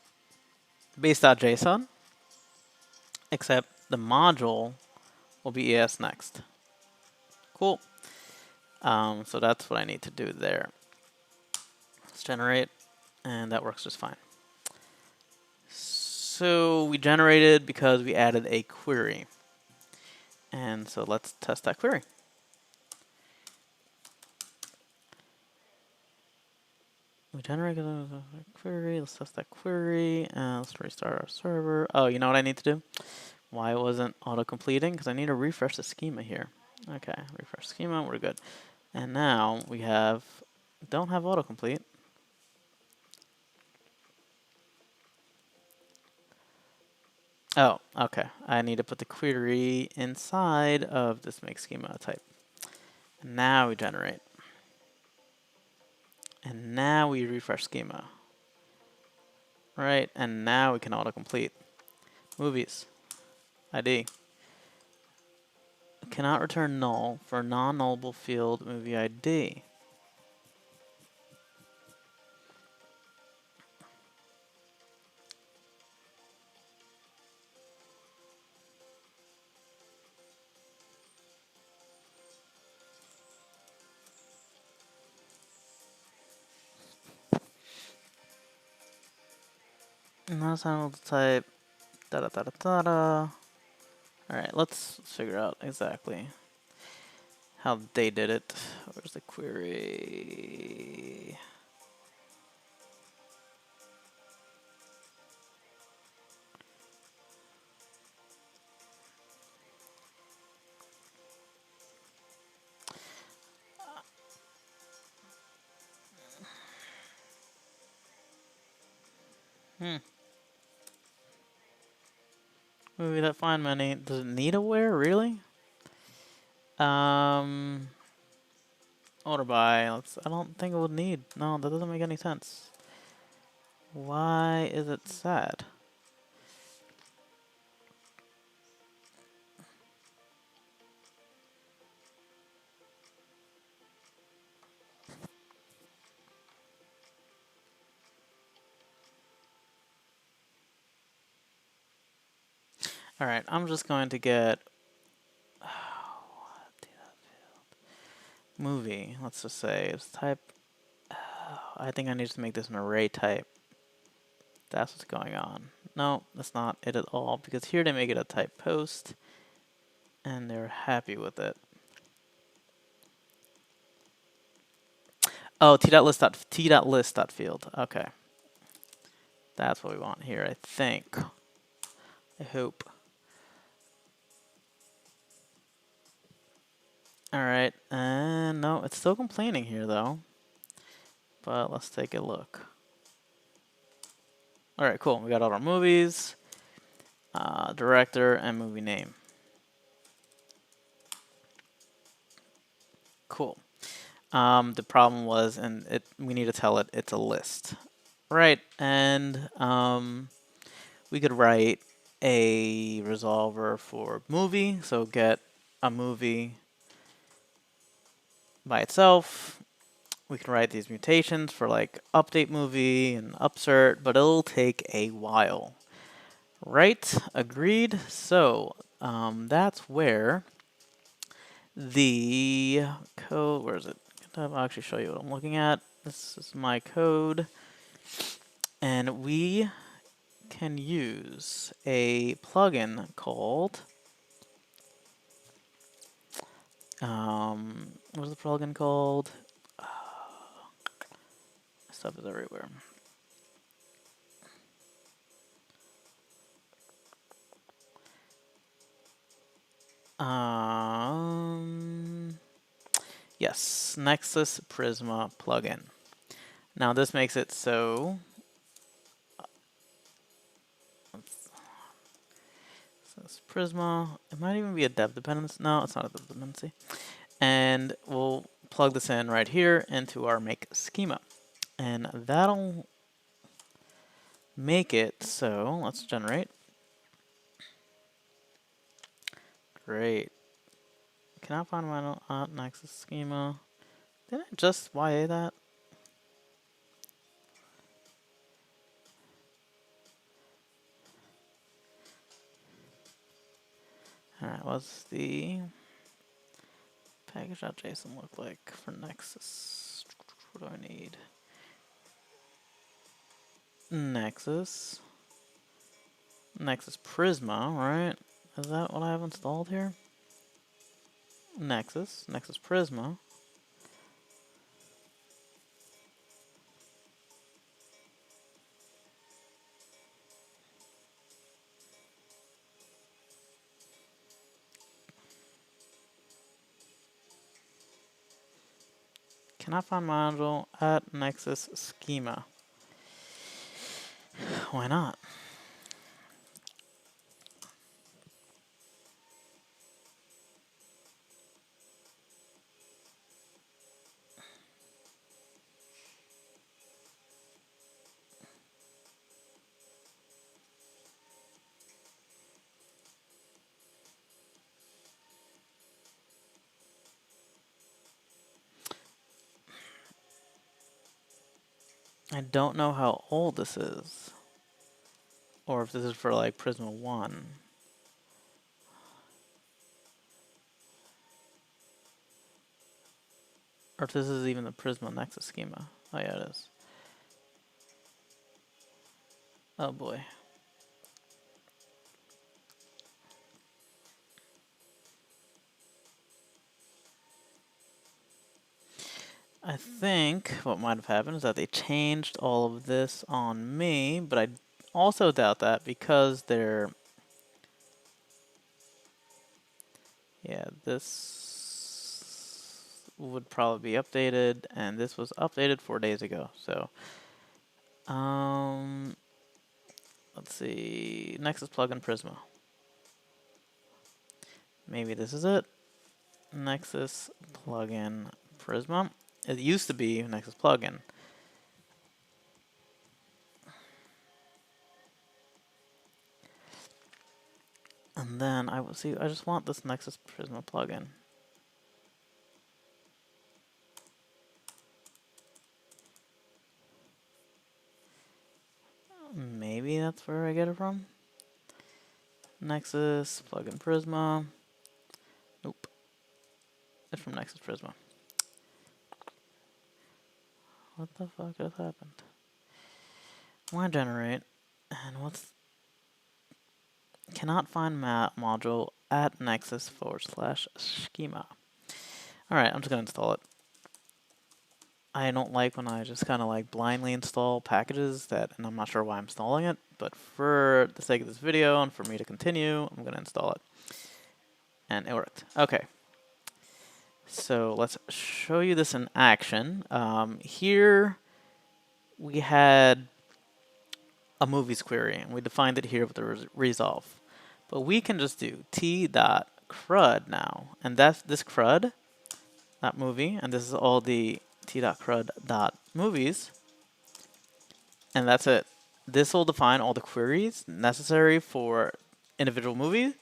base.json, except the module will be ES next. Cool. So that's what I need to do there. Let's generate, and that works just fine. So we generated because we added a query. And so let's test that query. We generated a query. Let's test that query. Let's restart our server. Oh, you know what I need to do? Why it wasn't auto-completing? Because I need to refresh the schema here. Okay, refresh schema. We're good. And now we don't have autocomplete. Oh, okay. I need to put the query inside of this make schema type. And now we generate. And now we refresh schema. Right, and now we can autocomplete. Movies. ID. Cannot return null for non-nullable field movie ID. Not able to type da da da da da da. Alright, let's figure out exactly how they did it. Where's the query? Movie that find money. Does it need a where? Really? Order by. I don't think it would need. No, that doesn't make any sense. Why is it sad? Alright, I'm just going to get movie. Let's just say it's type. I think I need to make this an array type. That's what's going on. No, that's not it at all, because here they make it a type post, and they're happy with it. Oh, t.list.field. Okay. That's what we want here, I think. I hope. Alright, and no, it's still complaining here though. But let's take a look. Alright, cool. We got all our movies, director, and movie name. Cool. The problem was, we need to tell it it's a list. Right, and we could write a resolver for movie, so get a movie by itself. We can write these mutations for like update movie and upsert, but it'll take a while. Right, agreed. So that's where the code, where is it? I'll actually show you what I'm looking at. This is my code. And we can use a plugin called, what's the plugin called? Stuff is everywhere. Yes, Nexus Prisma plugin. Now this makes it so Nexus Prisma. It might even be a dev dependency. No, it's not a dev dependency. And we'll plug this in right here into our make schema. And that'll make it so, let's generate. Great. Cannot find my Nexus schema. Did I just YA that? Alright, what's the package.json look like for Nexus? What do I need? Nexus. Nexus Prisma, right? Is that what I have installed here? Nexus Prisma. Cannot find module at Nexus schema. Why not? I don't know how old this is. Or if this is for like Prisma 1. Or if this is even the Prisma Nexus schema. Oh yeah, it is. Oh boy. I think what might have happened is that they changed all of this on me, but I also doubt that because they're... Yeah, this would probably be updated, and this was updated 4 days ago, so... let's see... Nexus plugin Prisma. Maybe this is it. Nexus plugin Prisma. It used to be Nexus plugin. And then I will see. I just want this Nexus Prisma plugin. Maybe that's where I get it from. Nexus plugin Prisma. Nope. It's from Nexus Prisma. What the fuck has happened? Why generate? And what's... Cannot find module at Nexus /schema. Alright, I'm just gonna install it. I don't like when I just kind of like blindly install packages and I'm not sure why I'm installing it, but for the sake of this video and for me to continue, I'm gonna install it. And it worked. Okay. So let's show you this in action. Here we had a movies query, and we defined it here with the resolve. But we can just do t.crud now, and that's this crud, that movie, and this is all the t.crud.movies, and that's it. This will define all the queries necessary for individual movies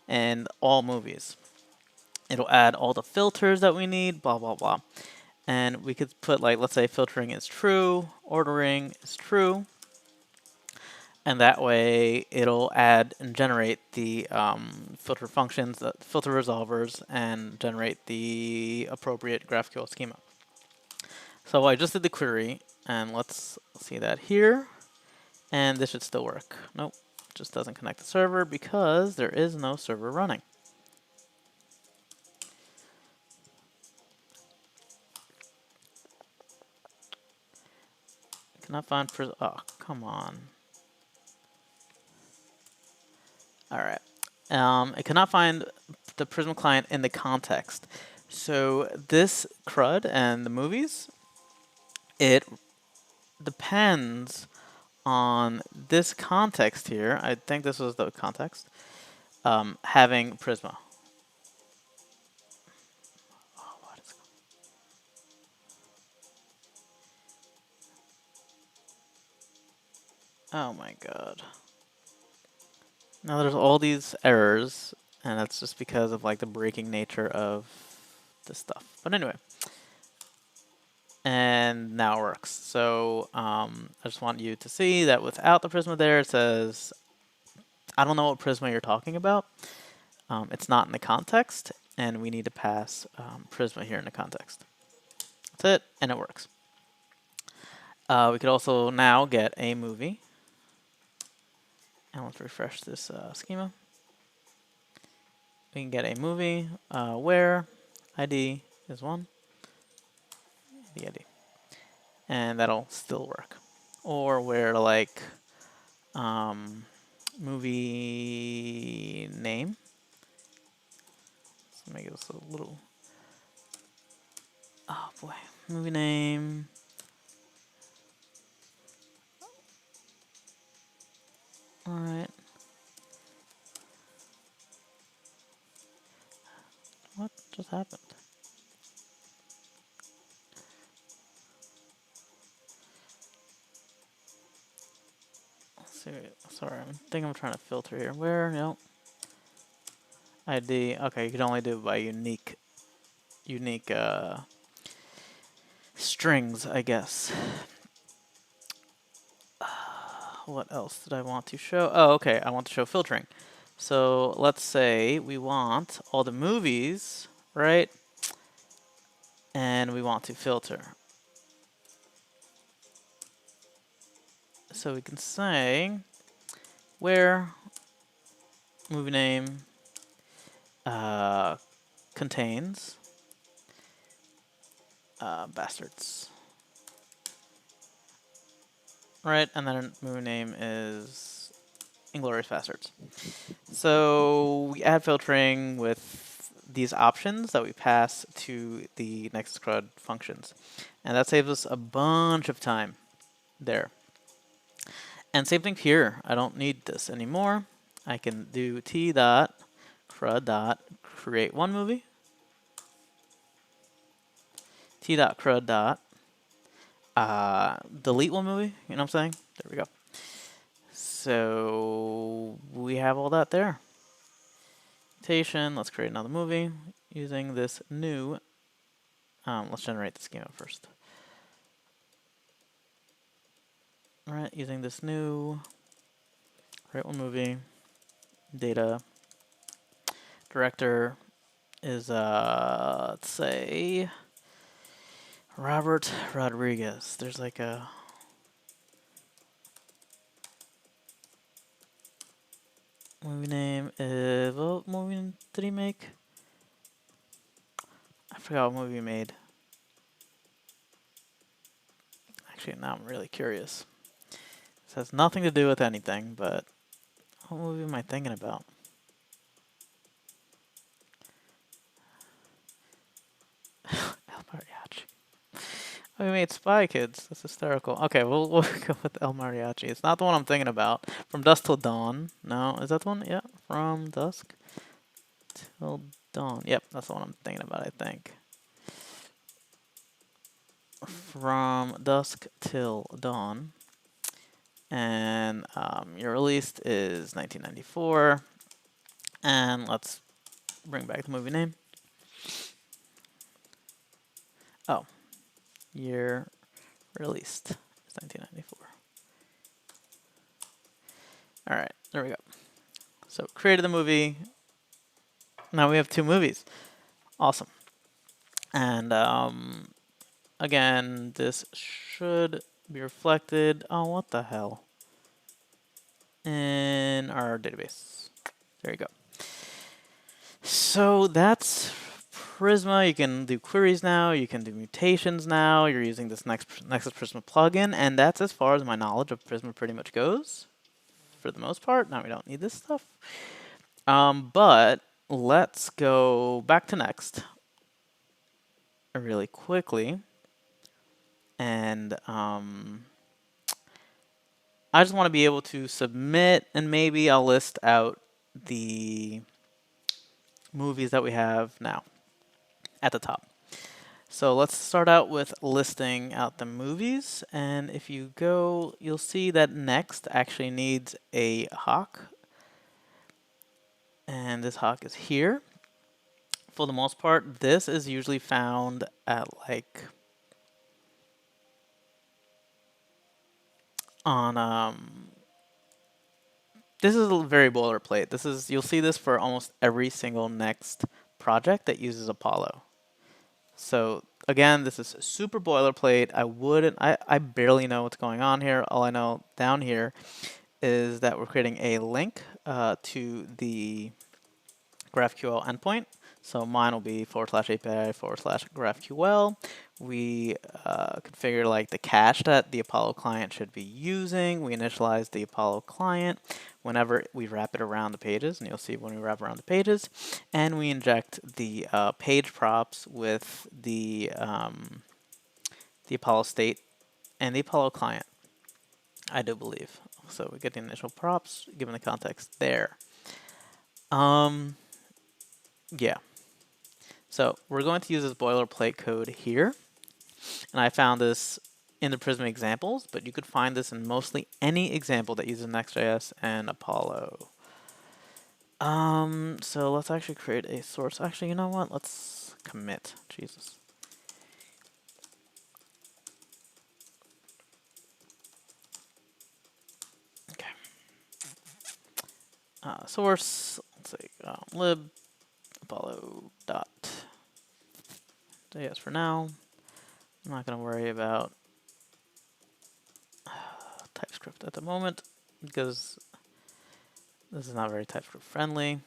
and all movies. It'll add all the filters that we need, blah, blah, blah. And we could put, like, let's say filtering is true, ordering is true. And that way it'll add and generate the filter functions, the filter resolvers, and generate the appropriate GraphQL schema. So I just did the query, and let's see that here. And this should still work. Nope, just doesn't connect the server because there is no server running. Cannot find oh, come on. Alright. It cannot find the Prisma client in the context. So this CRUD and the movies, it depends on this context here. I think this was the context. having Prisma. Oh, what is oh my god. Now there's all these errors, and that's just because of like the breaking nature of this stuff. But anyway, and now it works. So I just want you to see that without the Prisma there, it says, I don't know what Prisma you're talking about. It's not in the context, and we need to pass Prisma here in the context. That's it, and it works. We could also now get a movie. And let's refresh this schema. We can get a movie where ID is 1, the ID. And that'll still work. Or where like movie name. Let's make this a little, oh boy, movie name. All right. What just happened? Let's see. Sorry, I think I'm trying to filter here. Where? No. ID. Okay, you can only do it by unique strings, I guess. What else did I want to show? Oh, okay, I want to show filtering. So let's say we want all the movies, right? And we want to filter. So we can say where movie name contains bastards. Right, and then movie name is Inglourious Bastards. So we add filtering with these options that we pass to the Nexus CRUD functions. And that saves us a bunch of time there. And same thing here. I don't need this anymore. I can do t.crud.create one movie. t.crud. Delete one movie. You know what I'm saying? There we go. So we have all that there. Let's create another movie using this new. Let's generate the schema first. All right, using this new create one movie data. Director is let's say Robert Rodriguez. There's like a movie name is, what movie did he make? I forgot what movie he made. Actually, now I'm really curious. This has nothing to do with anything, but what movie am I thinking about? El Mariachi. Oh, we made Spy Kids. That's hysterical. Okay, we'll go with El Mariachi. It's not the one I'm thinking about. From Dusk Till Dawn. No, is that the one? Yeah. From Dusk Till Dawn. Yep, that's the one I'm thinking about, I think. From Dusk Till Dawn. And your release is 1994. And let's bring back the movie name. Oh, year released is 1994. All right, there we go. So created the movie. Now we have two movies. Awesome. And again, this should be reflected. Oh, what the hell? In our database. There you go. So that's Prisma. You can do queries now. You can do mutations now. You're using this Nexus Prisma plugin. And that's as far as my knowledge of Prisma pretty much goes. For the most part. Now we don't need this stuff. But let's go back to Next really quickly. And I just want to be able to submit, and maybe I'll list out the movies that we have now at the top. So let's start out with listing out the movies. And if you go, you'll see that Next actually needs a hawk. And this hawk is here. For the most part, this is usually found at like on this is a very boilerplate. This is you'll see this for almost every single Next project that uses Apollo. So again, this is super boilerplate. I barely know what's going on here. All I know down here is that we're creating a link to the GraphQL endpoint. So mine will be /API/GraphQL. We configure like the cache that the Apollo client should be using. We initialize the Apollo client whenever we wrap it around the pages, and you'll see when we wrap around the pages. And we inject the page props with the Apollo state and the Apollo client, I do believe. So we get the initial props given the context there. Yeah. So we're going to use this boilerplate code here. And I found this in the Prisma examples, but you could find this in mostly any example that uses Next.js and Apollo. So let's actually create a source. Actually, you know what? Let's commit. Jesus. Okay. Source, let's say lib apollo.js for now. I'm not going to worry about Typescript at the moment because this is not very TypeScript friendly.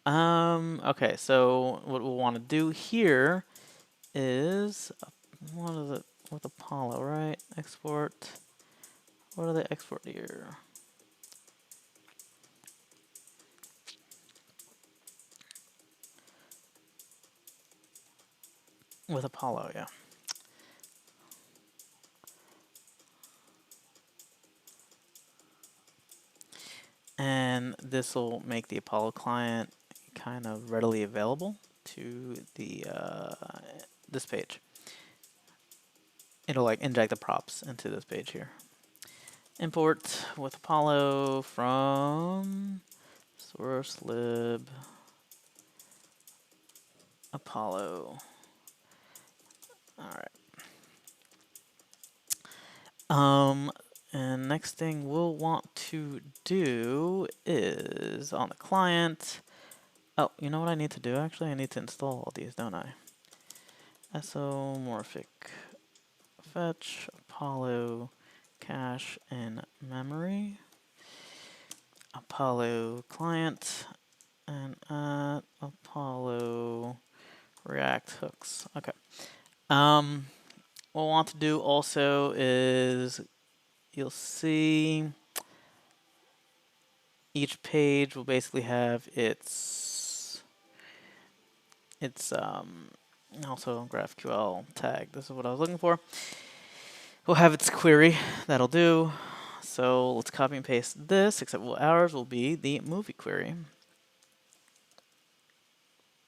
Okay, so what we'll want to do here is, what is it with Apollo, right? Export, what do they export here? With Apollo, yeah. And this will make the Apollo client kind of readily available to the this page. It'll like inject the props into this page here. Import with Apollo from source lib Apollo. All right. And next thing we'll want to do is on the client. Oh, you know what I need to do actually? I need to install all these, don't I? Isomorphic fetch Apollo cache and memory. Apollo client and add Apollo React hooks. Okay. What we'll want to do also is you'll see each page will basically have its also GraphQL tag. This is what I was looking for. We'll have its query. That'll do. So let's copy and paste this, except ours will be the movie query.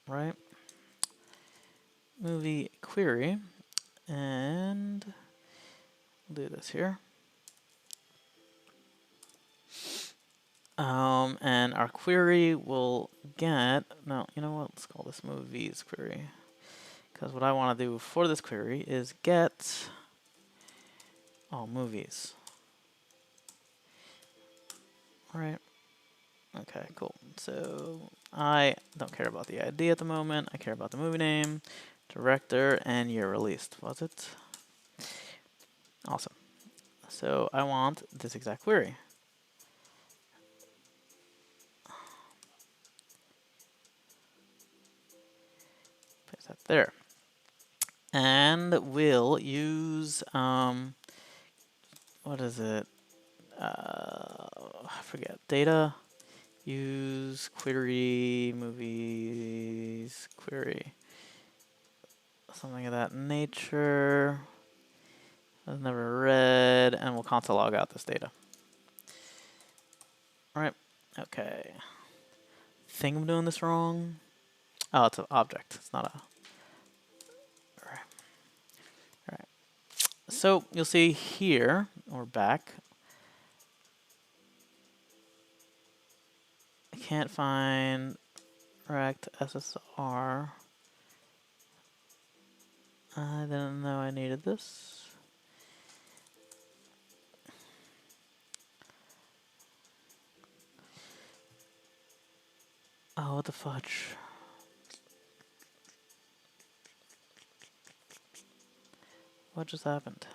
Right? Movie query. And we'll do this here. And our query will get, no, you know what, let's call this movies query. Because what I want to do for this query is get all movies. Alright. Okay, cool. So I don't care about the ID at the moment. I care about the movie name, director, and year released. Was it? Awesome. So I want this exact query. Paste that there. And we'll use, what is it? I forget. Data. Use query movies query. Something of that nature. I've never read, and we'll console log out this data. All right. Okay. think I'm doing this wrong. Oh, it's an object. It's not a. All right. So you'll see here, or back. I can't find rect SSR. I didn't know I needed this. Oh, what the fudge? What just happened?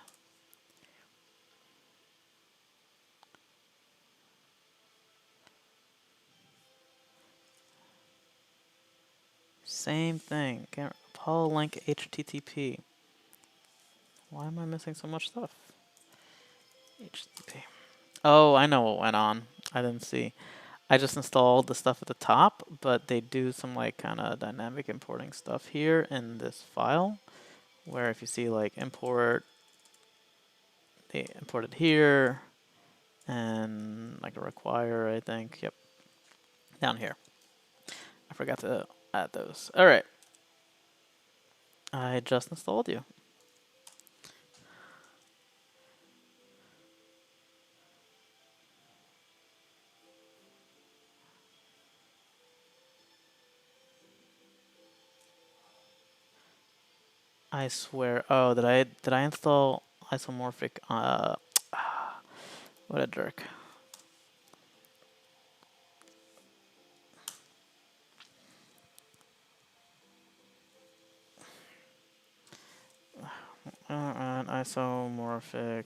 Same thing. Paul link HTTP. Why am I missing so much stuff? HTTP. Oh, I know what went on. I didn't see. I just installed the stuff at the top, but they do some like kind of dynamic importing stuff here in this file, where if you see like import, they imported here, and like a require, I think. Yep. Down here. I forgot to add those. All right. I just installed you. I swear. Oh, did I install isomorphic? What a jerk. Isomorphic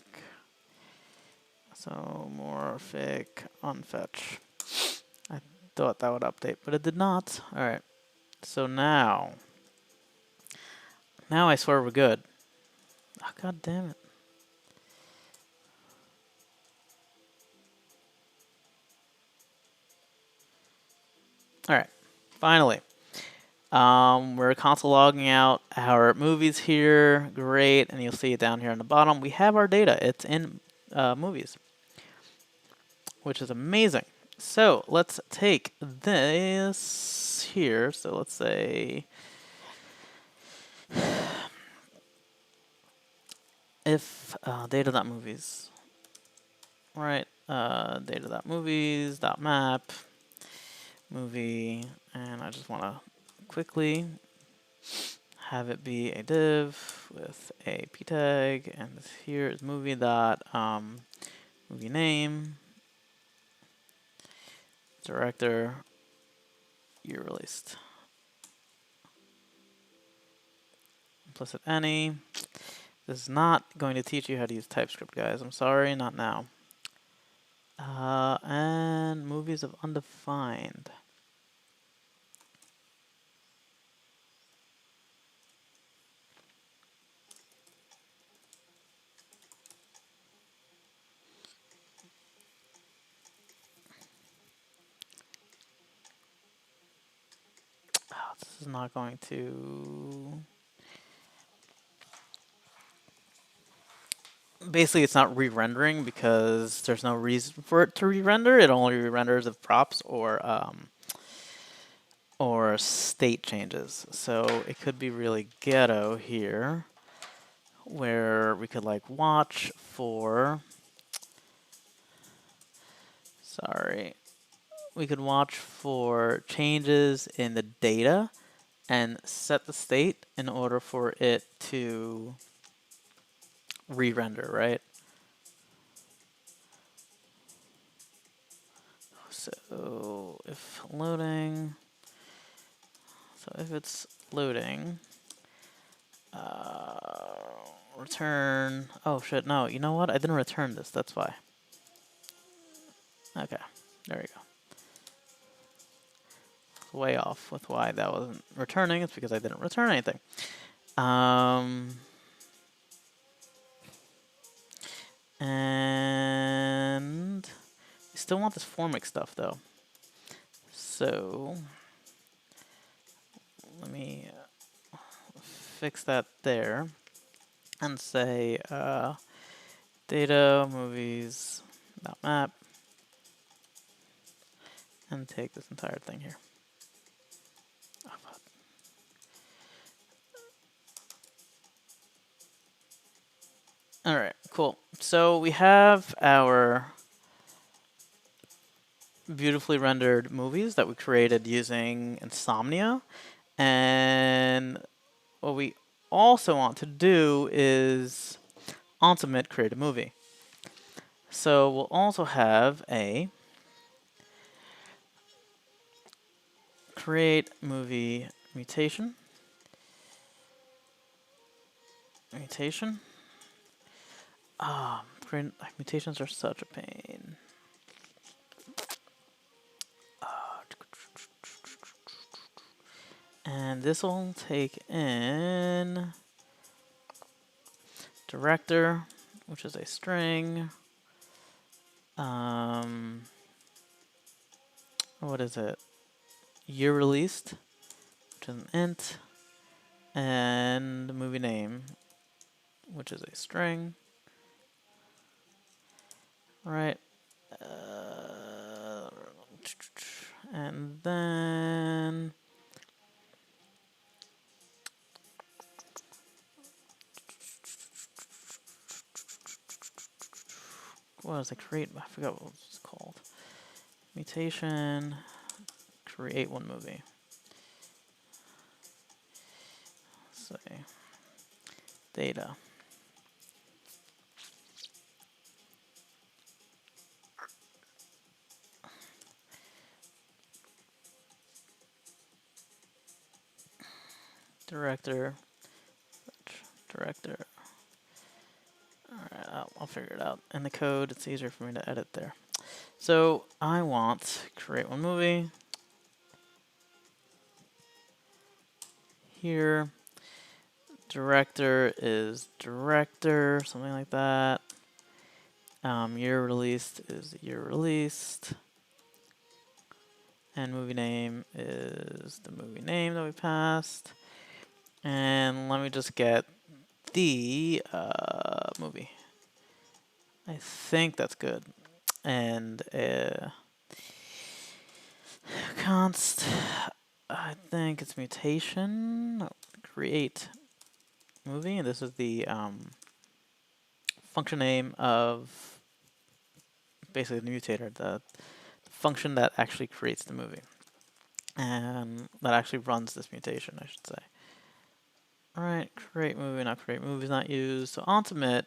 unfetch. I thought that would update, but it did not. All right. So now I swear we're good. Oh, God damn it. All right. Finally. We're console logging out our movies here. Great. And you'll see it down here on the bottom. We have our data. It's in movies, which is amazing. So let's take this here. So let's say if data.movies, right? Data.movies.map movie, and I just want to quickly have it be a div with a p tag, and this here is movie dot movie name, director, year released, implicit any. This is not going to teach you how to use Typescript, guys. I'm sorry, not now. And movies of undefined. Oh, this is not going to. Basically, it's not re-rendering because there's no reason for it to re-render. It only re-renders if props or state changes. So it could be really ghetto here, where we could like watch for. Sorry, we could watch for changes in the data and set the state in order for it to re-render, right? So if loading, so if it's loading, return, oh shit, no, you know what? I didn't return this, that's why. Okay, there we go. Way off with why that wasn't returning. It's because I didn't return anything. And we still want this formic stuff though. So let me fix that there and say data movies map and take this entire thing here. All right, cool. So we have our beautifully rendered movies that we created using Insomnia. And what we also want to do is ultimate create a movie. So we'll also have a create movie mutation. Mutation. Mutations are such a pain. And this will take in director, which is a string. What is it? Year released, which is an int, and movie name, which is a string. Right. And then what was it? Create? I forgot what it was called. Mutation. Create one movie. Let's say data. Director. Director. Alright, I'll figure it out. In the code, it's easier for me to edit there. So I want create one movie. Here. Director is director, something like that. Year released is year released. And movie name is the movie name that we passed. And let me just get the movie. I think that's good. And const, I think it's mutation. No, create movie. And this is the function name of basically the mutator, the function that actually creates the movie. And that actually runs this mutation, I should say. Alright, create movie, not create movie is not used. So ultimate,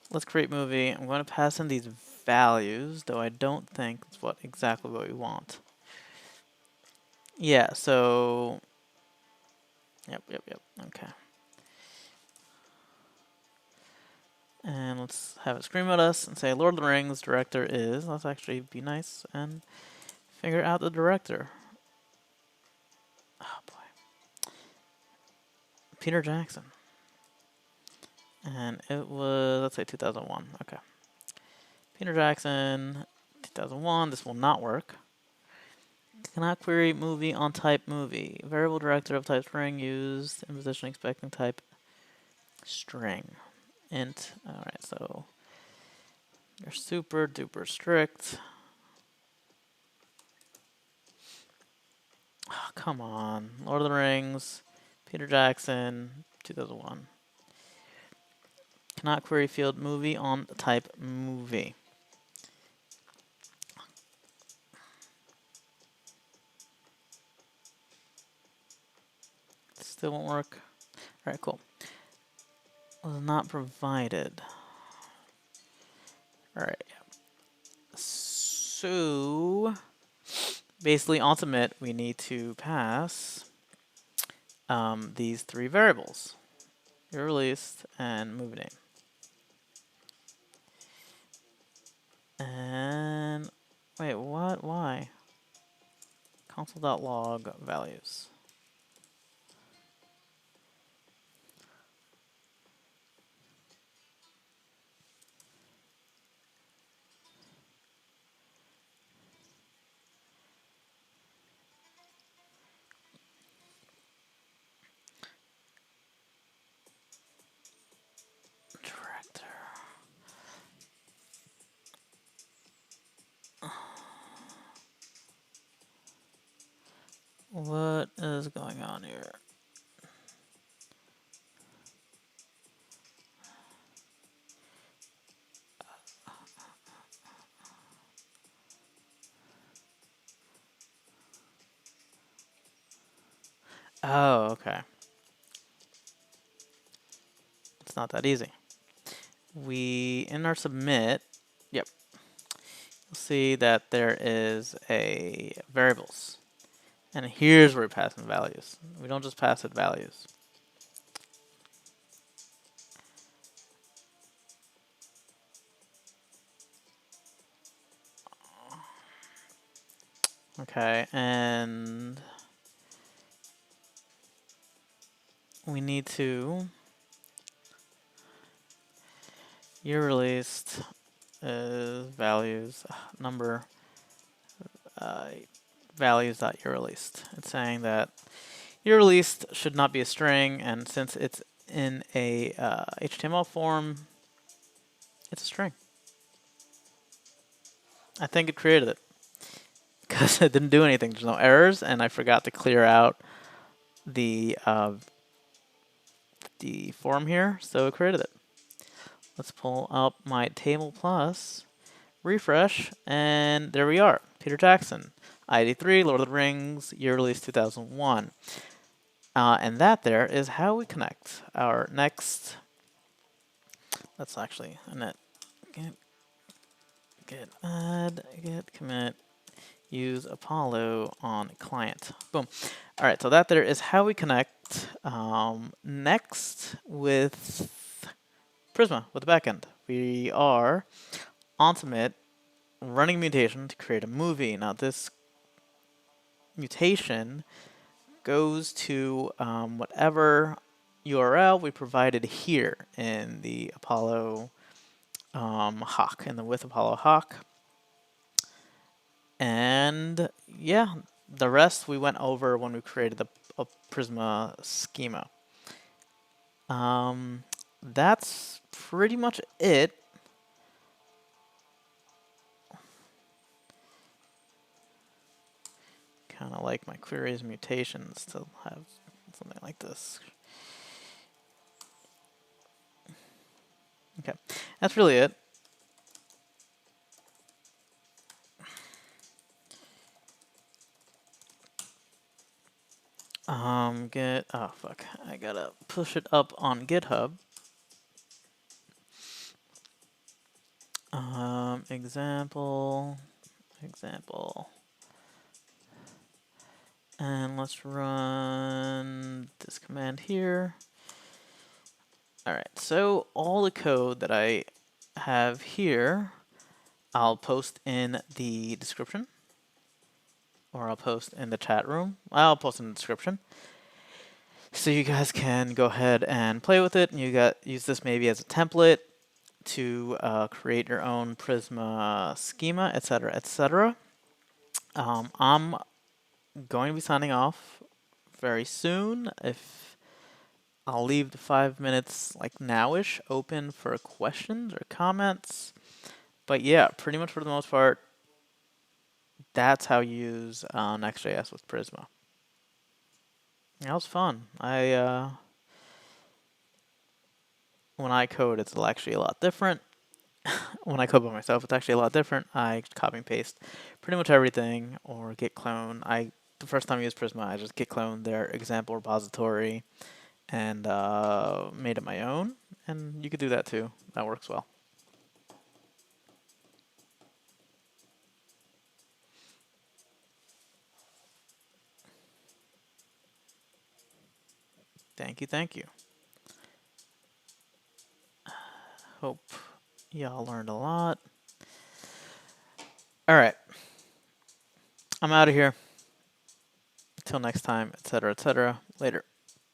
let's create movie. I'm going to pass in these values, though I don't think it's exactly what we want. Yeah, so yep, okay. And let's have it scream at us and say Lord of the Rings director is, let's actually be nice and figure out the director. Oh boy. Peter Jackson. And it was, let's say 2001. Okay. Peter Jackson, 2001. This will not work. Cannot query movie on type movie. Variable director of type string used in position expecting type string. Int. Alright, so you're super duper strict. Oh, come on. Lord of the Rings, Peter Jackson, 2001. Cannot query field movie on type movie. Still won't work. Alright, cool. Was not provided. Alright. So basically ultimate we need to pass these three variables. Year released and movie name. And wait, what? Why? Console.log values. Director. What is going on here? Oh, okay. It's not that easy. In our submit, yep, you'll see that there is a variables. And here's where we pass in values. We don't just pass it values. Okay, and we need to year released is values number values dot year released. It's saying that year released should not be a string, and since it's in a HTML form, it's a string. I think it created it because it didn't do anything. There's no errors, and I forgot to clear out the form here, so it created it. Let's pull up my table plus, refresh, and there we are. Peter Jackson, ID3, Lord of the Rings, year release 2001. And that there is how we connect our next. Let's actually get add, get commit, use Apollo on client. Boom. All right, so that there is how we connect Next with Prisma with the backend. We are on submit, running mutation to create a movie. Now this mutation goes to whatever URL we provided here in the Apollo Hawk, in the with Apollo Hawk. And yeah, the rest we went over when we created a Prisma schema. That's pretty much it. Kind of like my queries mutations to have something like this. Okay, that's really it. Oh fuck, I gotta push it up on GitHub. Example, and let's run this command here. All right, so all the code that I have here, I'll post in the description, or I'll post in the chat room. I'll post in the description, so you guys can go ahead and play with it, and use this maybe as a template to create your own Prisma schema, etc., etc. I'm going to be signing off very soon. If I'll leave the 5 minutes like nowish open for questions or comments. But yeah, pretty much for the most part, that's how you use Next.js with Prisma. That was fun. When I code, it's actually a lot different. When I code by myself, it's actually a lot different. I copy and paste pretty much everything, or git clone. The first time I used Prisma, I just git cloned their example repository and made it my own. And you could do that too. That works well. Thank you, thank you. Hope y'all learned a lot. All right. I'm out of here. Until next time, etc., etc. Later.